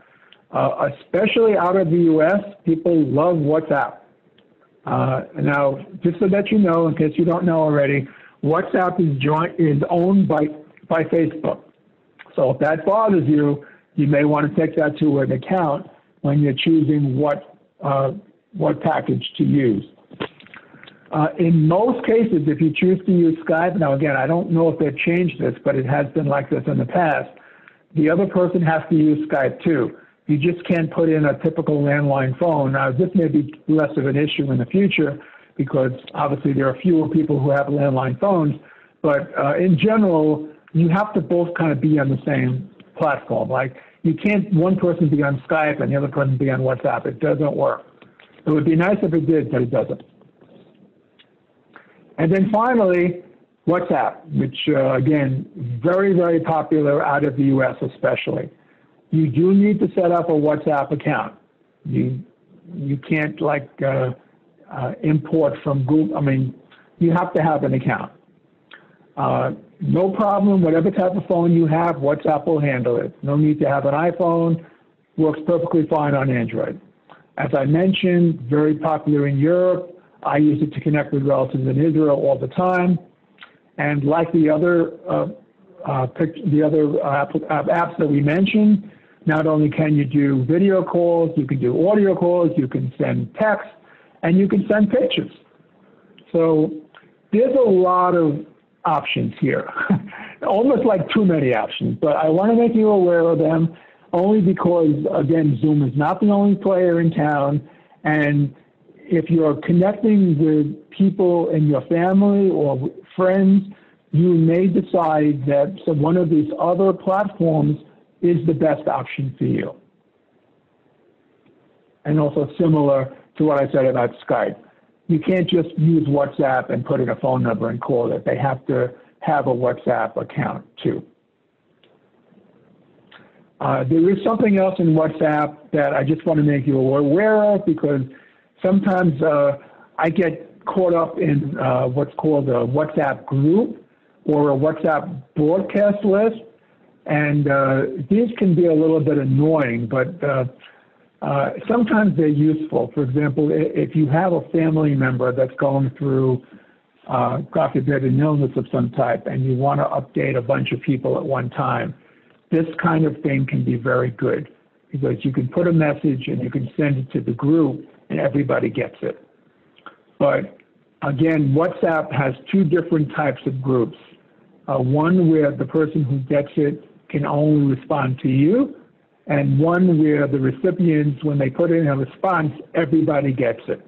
Especially out of the U.S., people love WhatsApp. Now, just so that you know, in case you don't know already, WhatsApp is owned by Facebook. So if that bothers you, you may want to take that to an account when you're choosing what package to use. In most cases, if you choose to use Skype, now again, I don't know if they've changed this, but it has been like this in the past, the other person has to use Skype too. You just can't put in a typical landline phone. Now, this may be less of an issue in the future because obviously there are fewer people who have landline phones, but in general, you have to both kind of be on the same platform. Like, you can't one person be on Skype and the other person be on WhatsApp. It doesn't work. It would be nice if it did, but it doesn't. And then finally, WhatsApp, which again, very, very popular out of the US especially. You do need to set up a WhatsApp account. You can't like import from Google. I mean, you have to have an account. No problem, whatever type of phone you have, WhatsApp will handle it. No need to have an iPhone, works perfectly fine on Android. As I mentioned, very popular in Europe. I use it to connect with relatives in Israel all the time. And like the other apps that we mentioned, not only can you do video calls, you can do audio calls, you can send text, and you can send pictures. So there's a lot of options here, almost like too many options, but I want to make you aware of them only because, again, Zoom is not the only player in town, and if you're connecting with people in your family or friends, you may decide that one of these other platforms is the best option for you. And also similar to what I said about Skype. You can't just use WhatsApp and put in a phone number and call it. They have to have a WhatsApp account too. There is something else in WhatsApp that I just want to make you aware of because sometimes I get caught up in what's called a WhatsApp group or a WhatsApp broadcast list. And these can be a little bit annoying, but sometimes they're useful. For example, if you have a family member that's going through, God forbid, an illness of some type, and you want to update a bunch of people at one time, this kind of thing can be very good because you can put a message and you can send it to the group and everybody gets it. But again, WhatsApp has two different types of groups. One where the person who gets it can only respond to you, and one where the recipients, when they put in a response, everybody gets it.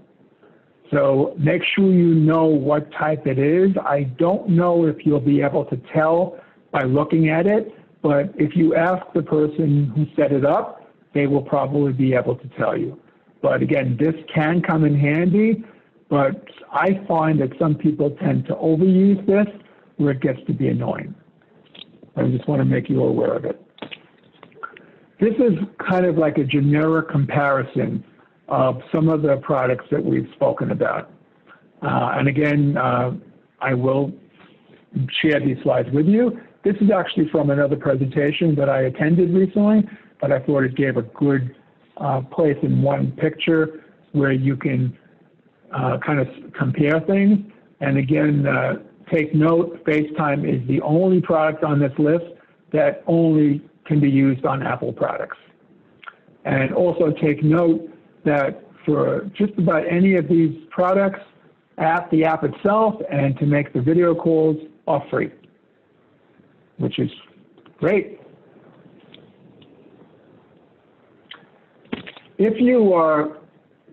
So make sure you know what type it is. I don't know if you'll be able to tell by looking at it, but if you ask the person who set it up, they will probably be able to tell you. But again, this can come in handy, but I find that some people tend to overuse this where it gets to be annoying. I just want to make you aware of it. This is kind of like a generic comparison of some of the products that we've spoken about. And again, I will share these slides with you. This is actually from another presentation that I attended recently, but I thought it gave a good place in one picture where you can kind of compare things. And again, take note, FaceTime is the only product on this list that only can be used on Apple products. And also take note that for just about any of these products, the app itself and to make the video calls are free, which is great. If you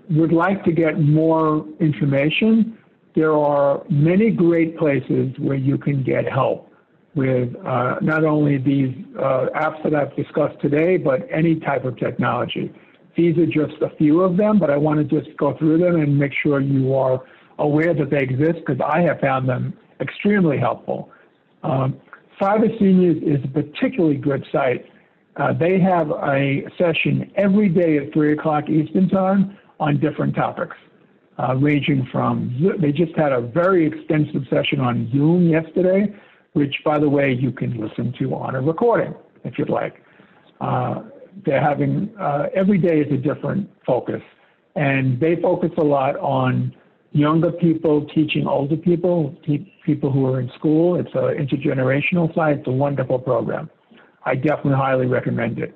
would like to get more information, there are many great places where you can get help with not only these apps that I've discussed today, but any type of technology. These are just a few of them, but I want to just go through them and make sure you are aware that they exist, because I have found them extremely helpful. Five Seniors is a particularly good site. They have a session every day at 3 o'clock Eastern Time on different topics, ranging from, they just had a very extensive session on Zoom yesterday, which, by the way, you can listen to on a recording if you'd like. They're having, every day is a different focus, and they focus a lot on younger people teaching older people, people who are in school. It's an intergenerational site. It's a wonderful program. I definitely highly recommend it.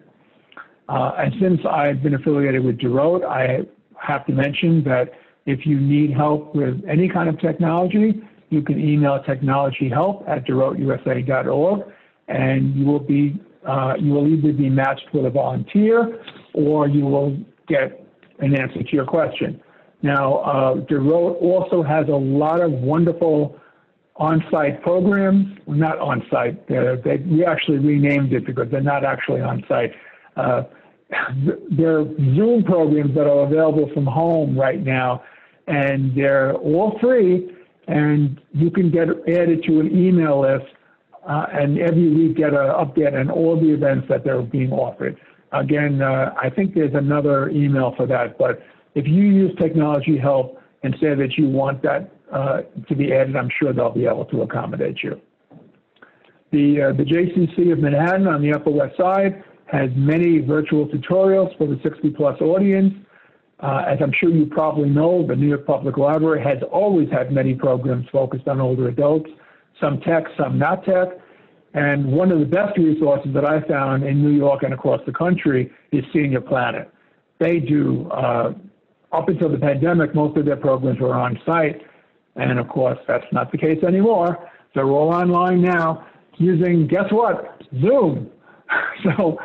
And since I've been affiliated with DeRote, I have to mention that if you need help with any kind of technology, you can email technologyhelp@deroteusa.org, and you will either be matched with a volunteer or you will get an answer to your question. Now, DeRote also has a lot of wonderful on-site programs. Well, not on-site. We actually renamed it because they're not actually on-site. They're Zoom programs that are available from home right now, and they're all free, and you can get added to an email list, and every week get an update on all the events that they're being offered. Again, I think there's another email for that, but if you use Technology Help and say that you want that to be added, I'm sure they'll be able to accommodate you. The JCC of Manhattan on the Upper West Side has many virtual tutorials for the 60-plus audience. As I'm sure you probably know, the New York Public Library has always had many programs focused on older adults, some tech, some not tech. And one of the best resources that I found in New York and across the country is Senior Planet. They do, up until the pandemic, most of their programs were on site. And of course, that's not the case anymore. They're all online now using, guess what? Zoom. So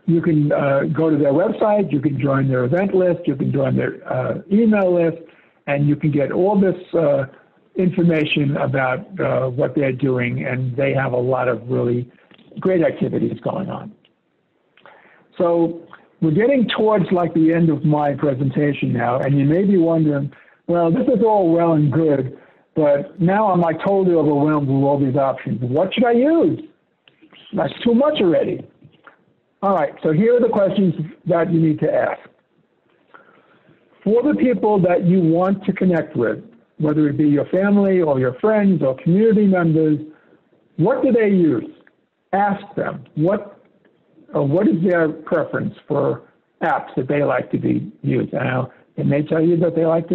you can go to their website, you can join their event list, you can join their email list, and you can get all this information about what they're doing, and they have a lot of really great activities going on. So we're getting towards like the end of my presentation now, and you may be wondering, well, this is all well and good, but now I'm like totally overwhelmed with all these options. What should I use? That's too much already. All right, so here are the questions that you need to ask. For the people that you want to connect with, whether it be your family or your friends or community members, what do they use? Ask them. What is their preference for apps that they like to be used? Now, they may tell you that they like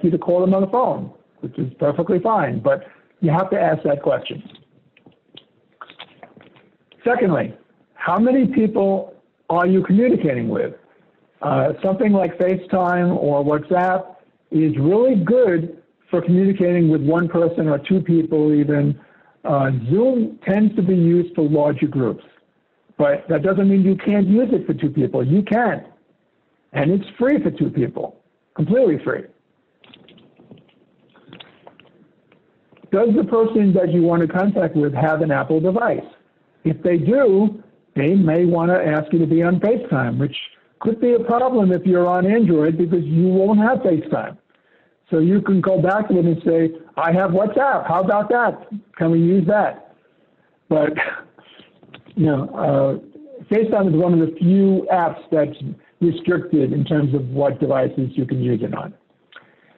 you to call them on the phone, which is perfectly fine, but you have to ask that question. Secondly, how many people are you communicating with? Something like FaceTime or WhatsApp is really good for communicating with one person or two people even. Zoom tends to be used for larger groups, but that doesn't mean you can't use it for two people. You can, and it's free for two people, completely free. Does the person that you want to contact with have an Apple device? If they do, they may want to ask you to be on FaceTime, which could be a problem if you're on Android because you won't have FaceTime. So you can go back to them and say, I have WhatsApp. How about that? Can we use that? But, FaceTime is one of the few apps that's restricted in terms of what devices you can use it on.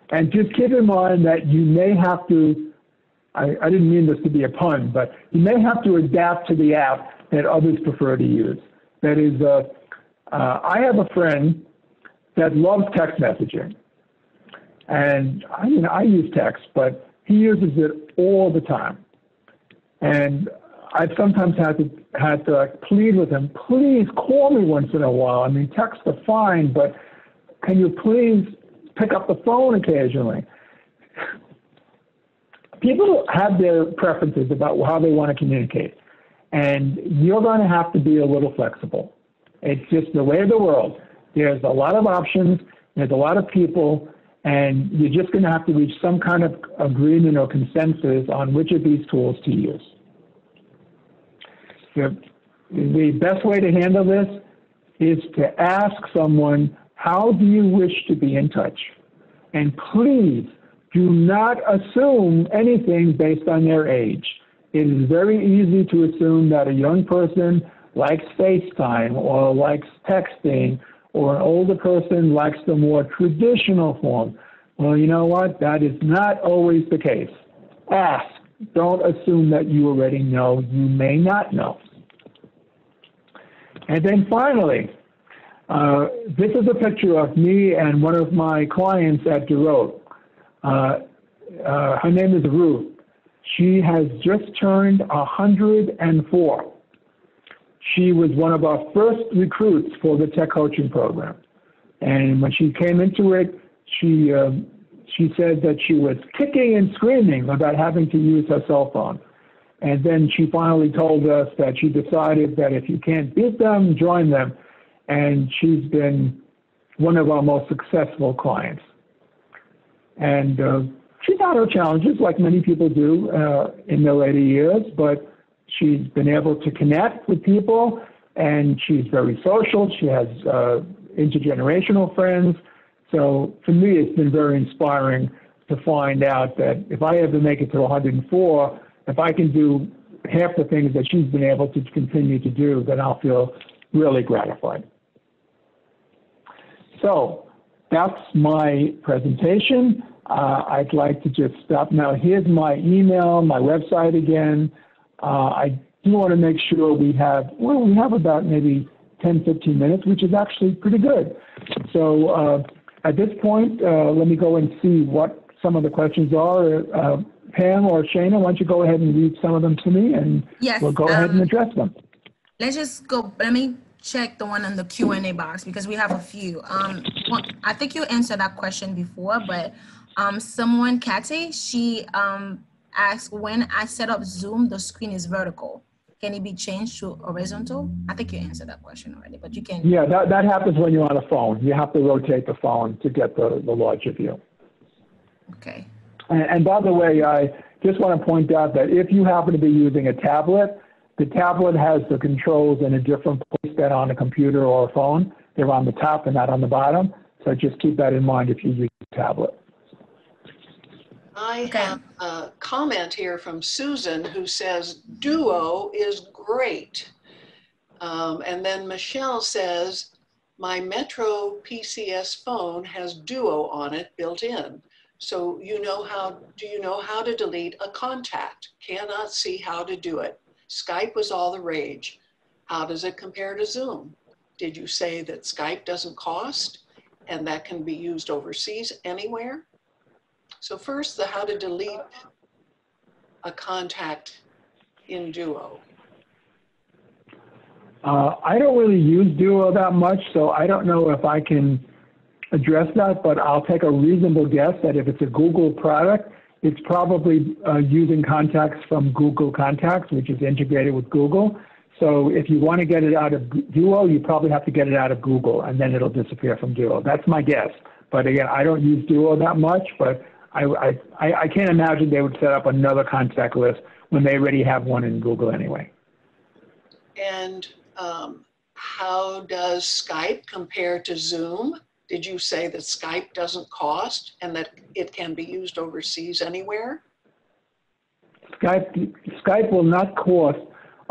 And just keep in mind that you may have to, I didn't mean this to be a pun, but you may have to adapt to the app that others prefer to use. That is, I have a friend that loves text messaging. And I use text, but he uses it all the time. And I've sometimes had to plead with him, please call me once in a while. I mean, texts are fine, but can you please pick up the phone occasionally? People have their preferences about how they want to communicate, and you're going to have to be a little flexible. It's just the way of the world. There's a lot of options. There's a lot of people, And you're just going to have to reach some kind of agreement or consensus on which of these tools to use. The best way to handle this is to ask someone, how do you wish to be in touch? And please do not assume anything based on their age. It is very easy to assume that a young person likes FaceTime or likes texting, or an older person likes the more traditional form. Well, you know what? That is not always the case. Ask. Don't assume that you already know. You may not know. And then finally, this is a picture of me and one of my clients at Durot. Her name is Ruth. She has just turned 104. She was one of our first recruits for the tech coaching program. And when she came into it, she said that she was kicking and screaming about having to use her cell phone. And then she finally told us that she decided that if you can't beat them, join them. And she's been one of our most successful clients. And she's had her challenges, like many people do in their later years, but she's been able to connect with people, and she's very social. She has intergenerational friends. So for me, it's been very inspiring to find out that if I ever make it to 104, if I can do half the things that she's been able to continue to do, then I'll feel really gratified. So that's my presentation. I'd like to just stop now. Here's my email, my website again. I do want to make sure we have about maybe 10, 15 minutes, which is actually pretty good. So at this point, let me go and see what some of the questions are. Pam or Shana, why don't you go ahead and read some of them to me, and Yes, we'll go ahead and address them. Let's just go. Let me check the one on the Q&A box because we have a few. I think you answered that question before, but someone, Kathy, she asked, when I set up Zoom, the screen is vertical. Can it be changed to horizontal? I think you answered that question already, but you can. Yeah, that happens when you're on a phone. You have to rotate the phone to get the larger view. Okay. And by the way, I just want to point out that if you happen to be using a tablet, the tablet has the controls in a different place than on a computer or a phone. They're on the top and not on the bottom. So just keep that in mind if you use a tablet. I have a comment here from Susan who says, Duo is great. And then Michelle says, my Metro PCS phone has Duo on it built in. So do you know how to delete a contact? Cannot see how to do it. Skype was all the rage. How does it compare to Zoom? Did you say that Skype doesn't cost and that can be used overseas anywhere? So first, the how to delete a contact in Duo. I don't really use Duo that much, so I don't know if I can address that, but I'll take a reasonable guess that if it's a Google product, it's probably using contacts from Google Contacts, which is integrated with Google. So if you want to get it out of Duo, you probably have to get it out of Google, and then it'll disappear from Duo. That's my guess. But again, I don't use Duo that much, but I can't imagine they would set up another contact list when they already have one in Google anyway. And how does Skype compare to Zoom? Did you say that Skype doesn't cost and that it can be used overseas anywhere? Skype will not cost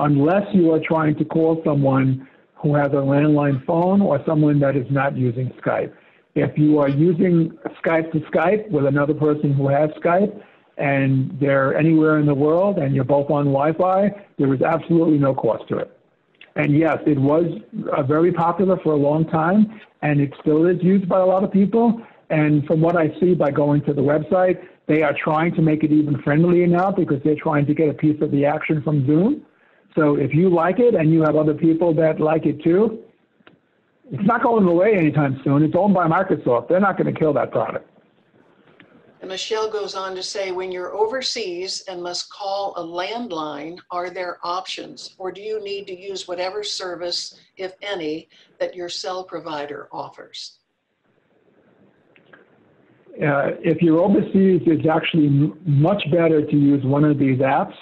unless you are trying to call someone who has a landline phone or someone that is not using Skype. If you are using Skype to Skype with another person who has Skype and they're anywhere in the world and you're both on Wi-Fi, there is absolutely no cost to it. And yes, it was very popular for a long time, and it still is used by a lot of people. And from what I see by going to the website, they are trying to make it even friendlier now because they're trying to get a piece of the action from Zoom. So if you like it and you have other people that like it too, it's not going away anytime soon. It's owned by Microsoft. They're not going to kill that product. And Michelle goes on to say, when you're overseas and must call a landline, are there options, or do you need to use whatever service, if any, that your cell provider offers? if you're overseas, it's actually much better to use one of these apps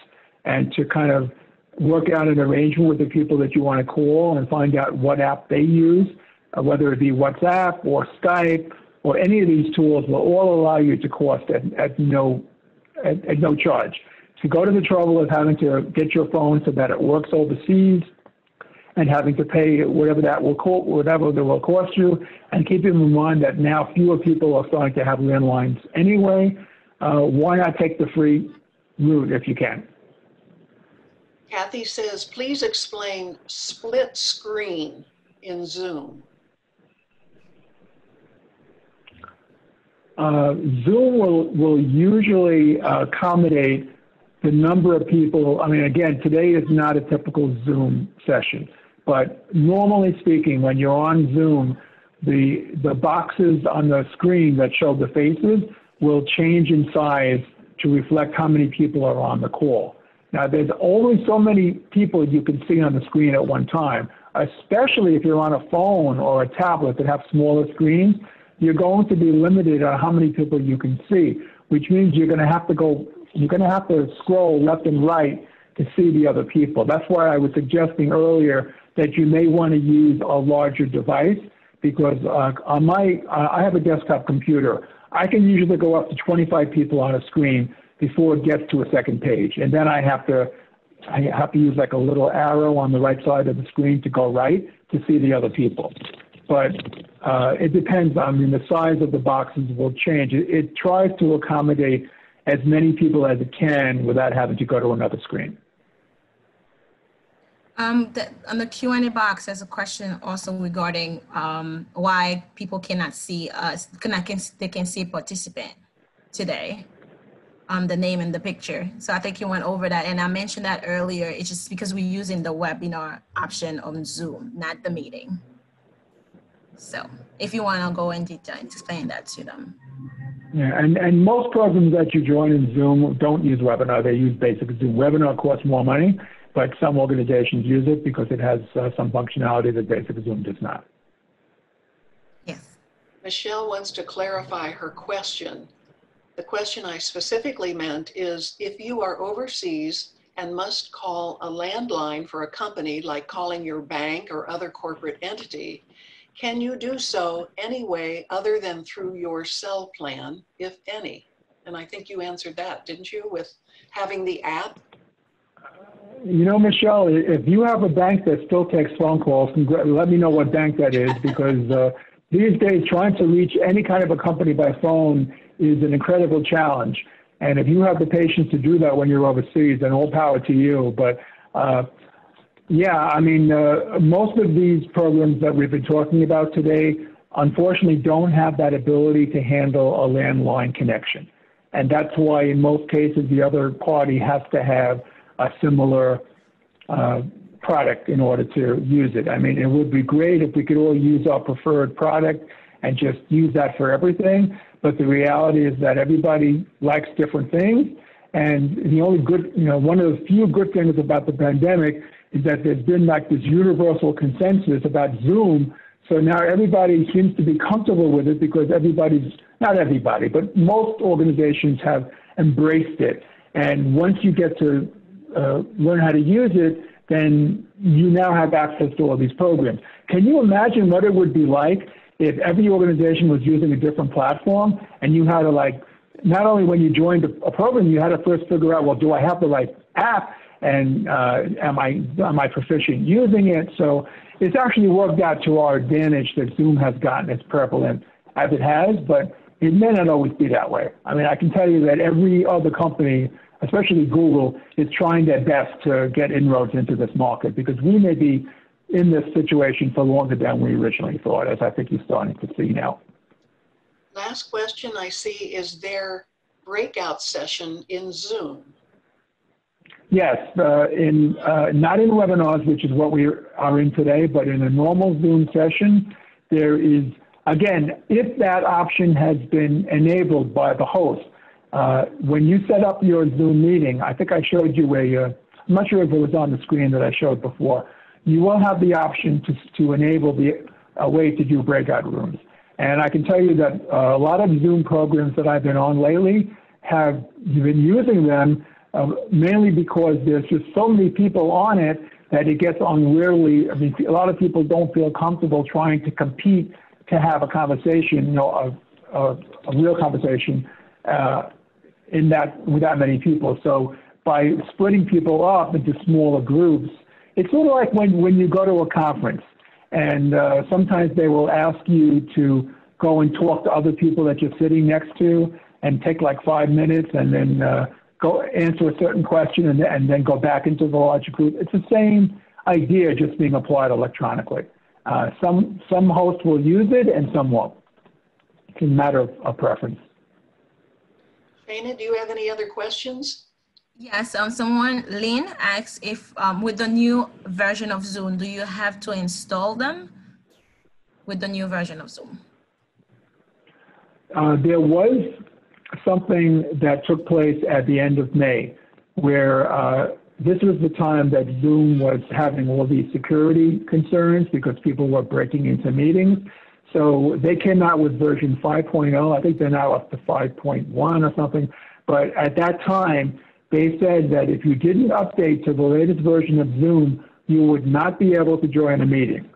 and to kind of work out an arrangement with the people that you want to call and find out what app they use, whether it be WhatsApp or Skype or any of these tools will all allow you to cost at no charge. To go to the trouble of having to get your phone so that it works overseas and having to pay whatever that will cost you, and keeping in mind that now fewer people are starting to have landlines anyway, why not take the free route if you can? Kathy says, please explain split screen in Zoom. Zoom will usually accommodate the number of people. I mean, again, today is not a typical Zoom session, but normally speaking, when you're on Zoom, the boxes on the screen that show the faces will change in size to reflect how many people are on the call. Now, there's only so many people you can see on the screen at one time, especially if you're on a phone or a tablet that have smaller screens. You're going to be limited on how many people you can see, which means you're going to have to scroll left and right to see the other people. That's why I was suggesting earlier that you may want to use a larger device, because I have a desktop computer. I can usually go up to 25 people on a screen before it gets to a second page, and then I have to use like a little arrow on the right side of the screen to go right to see the other people. But it depends. I mean, the size of the boxes will change. It tries to accommodate as many people as it can without having to go to another screen. On the Q&A box, there's a question also regarding why people cannot see us, they can see participant today, the name and the picture. So I think you went over that, and I mentioned that earlier. It's just because we're using the webinar option on Zoom, not the meeting. So if you want to go in detail and explain that to them. Yeah, and most programs that you join in Zoom don't use webinar. They use basic Zoom. Webinar costs more money, but some organizations use it because it has some functionality that basic Zoom does not. Yes. Michelle wants to clarify her question. The question I specifically meant is, if you are overseas and must call a landline for a company, like calling your bank or other corporate entity, can you do so any way other than through your cell plan, if any? And I think you answered that, didn't you, with having the app? You know, Michelle, if you have a bank that still takes phone calls, let me know what bank that is, because these days trying to reach any kind of a company by phone is an incredible challenge. And if you have the patience to do that when you're overseas, then all power to you. But yeah, I mean, most of these programs that we've been talking about today, unfortunately, don't have that ability to handle a landline connection. And that's why in most cases, the other party has to have a similar product in order to use it. I mean, it would be great if we could all use our preferred product and just use that for everything. But the reality is that everybody likes different things. And the only good, one of the few good things about the pandemic is that there's been like this universal consensus about Zoom. So now everybody seems to be comfortable with it because not everybody, but most organizations have embraced it. And once you get to learn how to use it, then you now have access to all these programs. Can you imagine what it would be like if every organization was using a different platform and you had to not only when you joined a program, you had to first figure out, well, do I have the right app? And am I proficient using it? So it's actually worked out to our advantage that Zoom has gotten as prevalent as it has, but it may not always be that way. I mean, I can tell you that every other company, especially Google, is trying their best to get inroads into this market, because we may be in this situation for longer than we originally thought, as I think you're starting to see now. Last question I see, is there breakout session in Zoom? Yes, not in webinars, which is what we are in today, but in a normal Zoom session, there is, again, if that option has been enabled by the host, when you set up your Zoom meeting, I think I showed you I'm not sure if it was on the screen that I showed before, you will have the option to enable a way to do breakout rooms. And I can tell you that a lot of Zoom programs that I've been on lately have been using them mainly because there's just so many people on it that it gets unwieldy. I mean, a lot of people don't feel comfortable trying to compete to have a conversation, you know, a real conversation with that many people. So by splitting people up into smaller groups, it's sort of like when you go to a conference and sometimes they will ask you to go and talk to other people that you're sitting next to and take like 5 minutes and then go answer a certain question and then go back into the larger group. It's the same idea, just being applied electronically. Some hosts will use it and some won't. It's a matter of preference. Shana, do you have any other questions? Yes, Lynn asks if with the new version of Zoom, do you have to install them with the new version of Zoom? There was something that took place at the end of May where this was the time that Zoom was having all these security concerns because people were breaking into meetings. So they came out with version 5.0. I think they're now up to 5.1 or something. But at that time, they said that if you didn't update to the latest version of Zoom, you would not be able to join a meeting.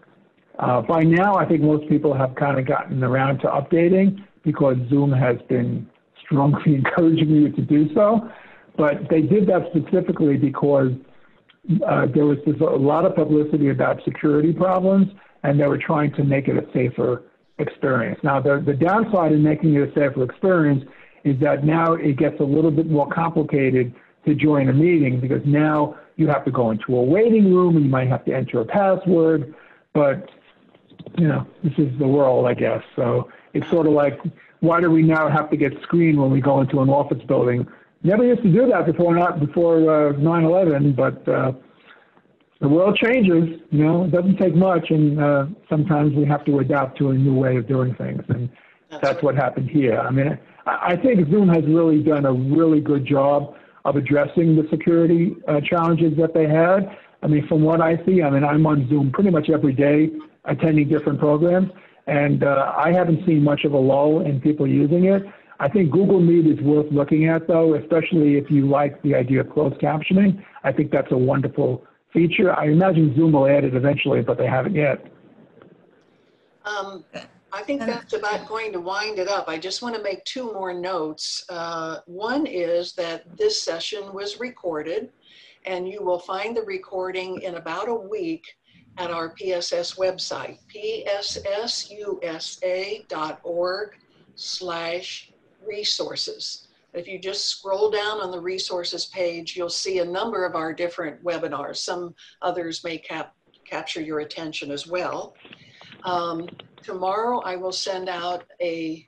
By now, I think most people have kind of gotten around to updating because Zoom has been strongly encouraging you to do so. But they did that specifically because there was a lot of publicity about security problems, and they were trying to make it a safer experience. Now, the downside in making it a safer experience is that now it gets a little bit more complicated to join a meeting because now you have to go into a waiting room and you might have to enter a password. But, you know, this is the world, I guess. So it's sort of like, why do we now have to get screened when we go into an office building? Never used to do that before 9/11, but the world changes, you know, it doesn't take much, and sometimes we have to adapt to a new way of doing things, and that's what happened here. I mean, I think Zoom has really done a really good job of addressing the security challenges that they had. I mean, from what I see, I mean, I'm on Zoom pretty much every day attending different programs, and I haven't seen much of a lull in people using it. I think Google Meet is worth looking at, though, especially if you like the idea of closed captioning. I think that's a wonderful feature. I imagine Zoom will add it eventually, but they haven't yet. I think that's about going to wind it up. I just want to make 2 more notes. One is that this session was recorded, and you will find the recording in about a week at our PSS website, pssusa.org/resources. If you just scroll down on the resources page, you'll see a number of our different webinars. Some others may capture your attention as well. Tomorrow I will send out an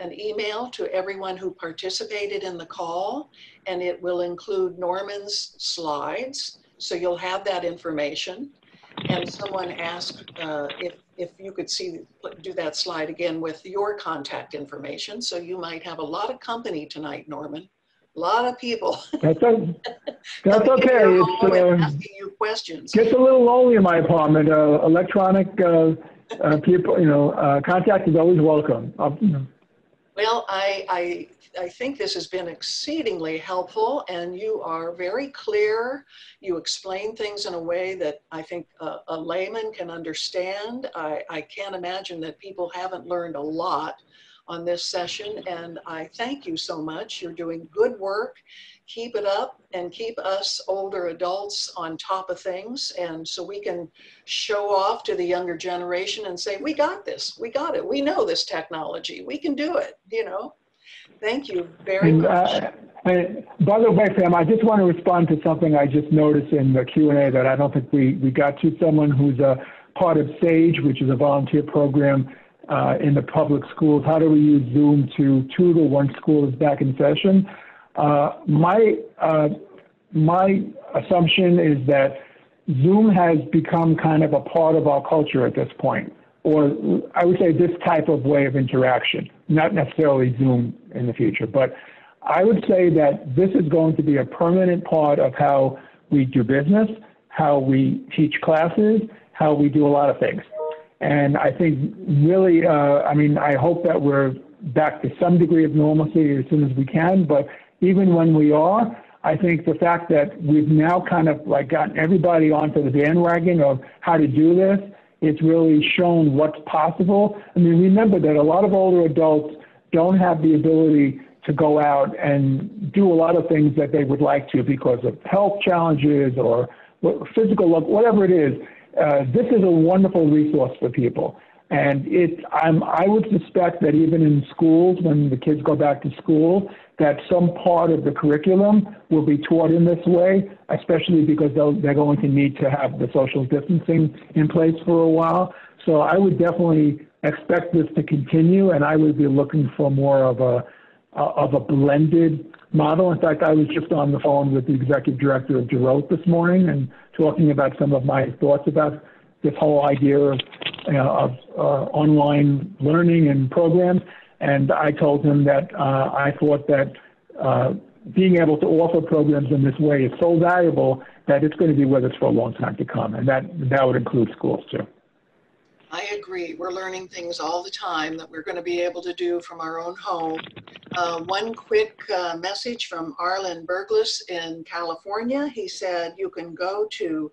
email to everyone who participated in the call, and it will include Norman's slides. So you'll have that information. And someone asked if you could do that slide again with your contact information. So you might have a lot of company tonight, Norman. A lot of people. That's okay. It's asking you questions. Gets a little lonely in my apartment. Electronic people, contact is always welcome. Well, I think this has been exceedingly helpful, and you are very clear. You explain things in a way that I think a layman can understand. I can't imagine that people haven't learned a lot on this session, and I thank you so much. You're doing good work. Keep it up and keep us older adults on top of things, and so we can show off to the younger generation and say, we got this, we got it, we know this technology, we can do it, Thank you very much. And by the way, Pam, I just want to respond to something I just noticed in the Q&A that I don't think we got to. Someone who's a part of SAGE, which is a volunteer program in the public schools. How do we use Zoom to tutor once school is back in session? My assumption is that Zoom has become kind of a part of our culture at this point, or I would say this type of way of interaction, not necessarily Zoom in the future, but I would say that this is going to be a permanent part of how we do business, how we teach classes, how we do a lot of things. And I think really, I mean, I hope that we're back to some degree of normalcy as soon as we can, but even when we are, I think the fact that we've now kind of like gotten everybody onto the bandwagon of how to do this, it's really shown what's possible. I mean, remember that a lot of older adults don't have the ability to go out and do a lot of things that they would like to because of health challenges or physical, whatever it is. This is a wonderful resource for people. And I would suspect that even in schools, when the kids go back to school, that some part of the curriculum will be taught in this way, especially because they're going to need to have the social distancing in place for a while. So I would definitely expect this to continue, and I would be looking for more of a blended model. In fact, I was just on the phone with the executive director of Giroux this morning and talking about some of my thoughts about this whole idea of online learning and programs. And I told him that I thought that being able to offer programs in this way is so valuable that it's going to be with us for a long time to come. And that would include schools too. I agree. We're learning things all the time that we're going to be able to do from our own home. One quick message from Arlen Berglis in California. He said you can go to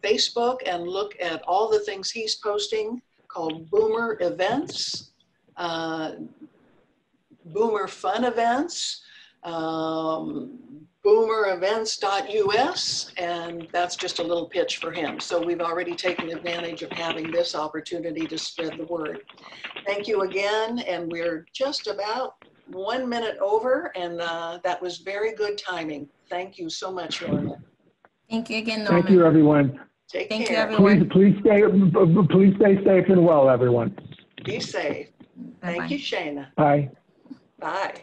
Facebook and look at all the things he's posting called Boomer Events, Boomer Fun Events, boomerevents.us, and that's just a little pitch for him. So we've already taken advantage of having this opportunity to spread the word. Thank you again, and we're just about 1 minute over, and that was very good timing. Thank you so much, Lorna. Thank you again, Norman. Thank you, everyone. Take Thank care. you, everyone. Please stay safe and well, everyone. Be safe. Bye-bye. Thank you, Shana. Bye. Bye.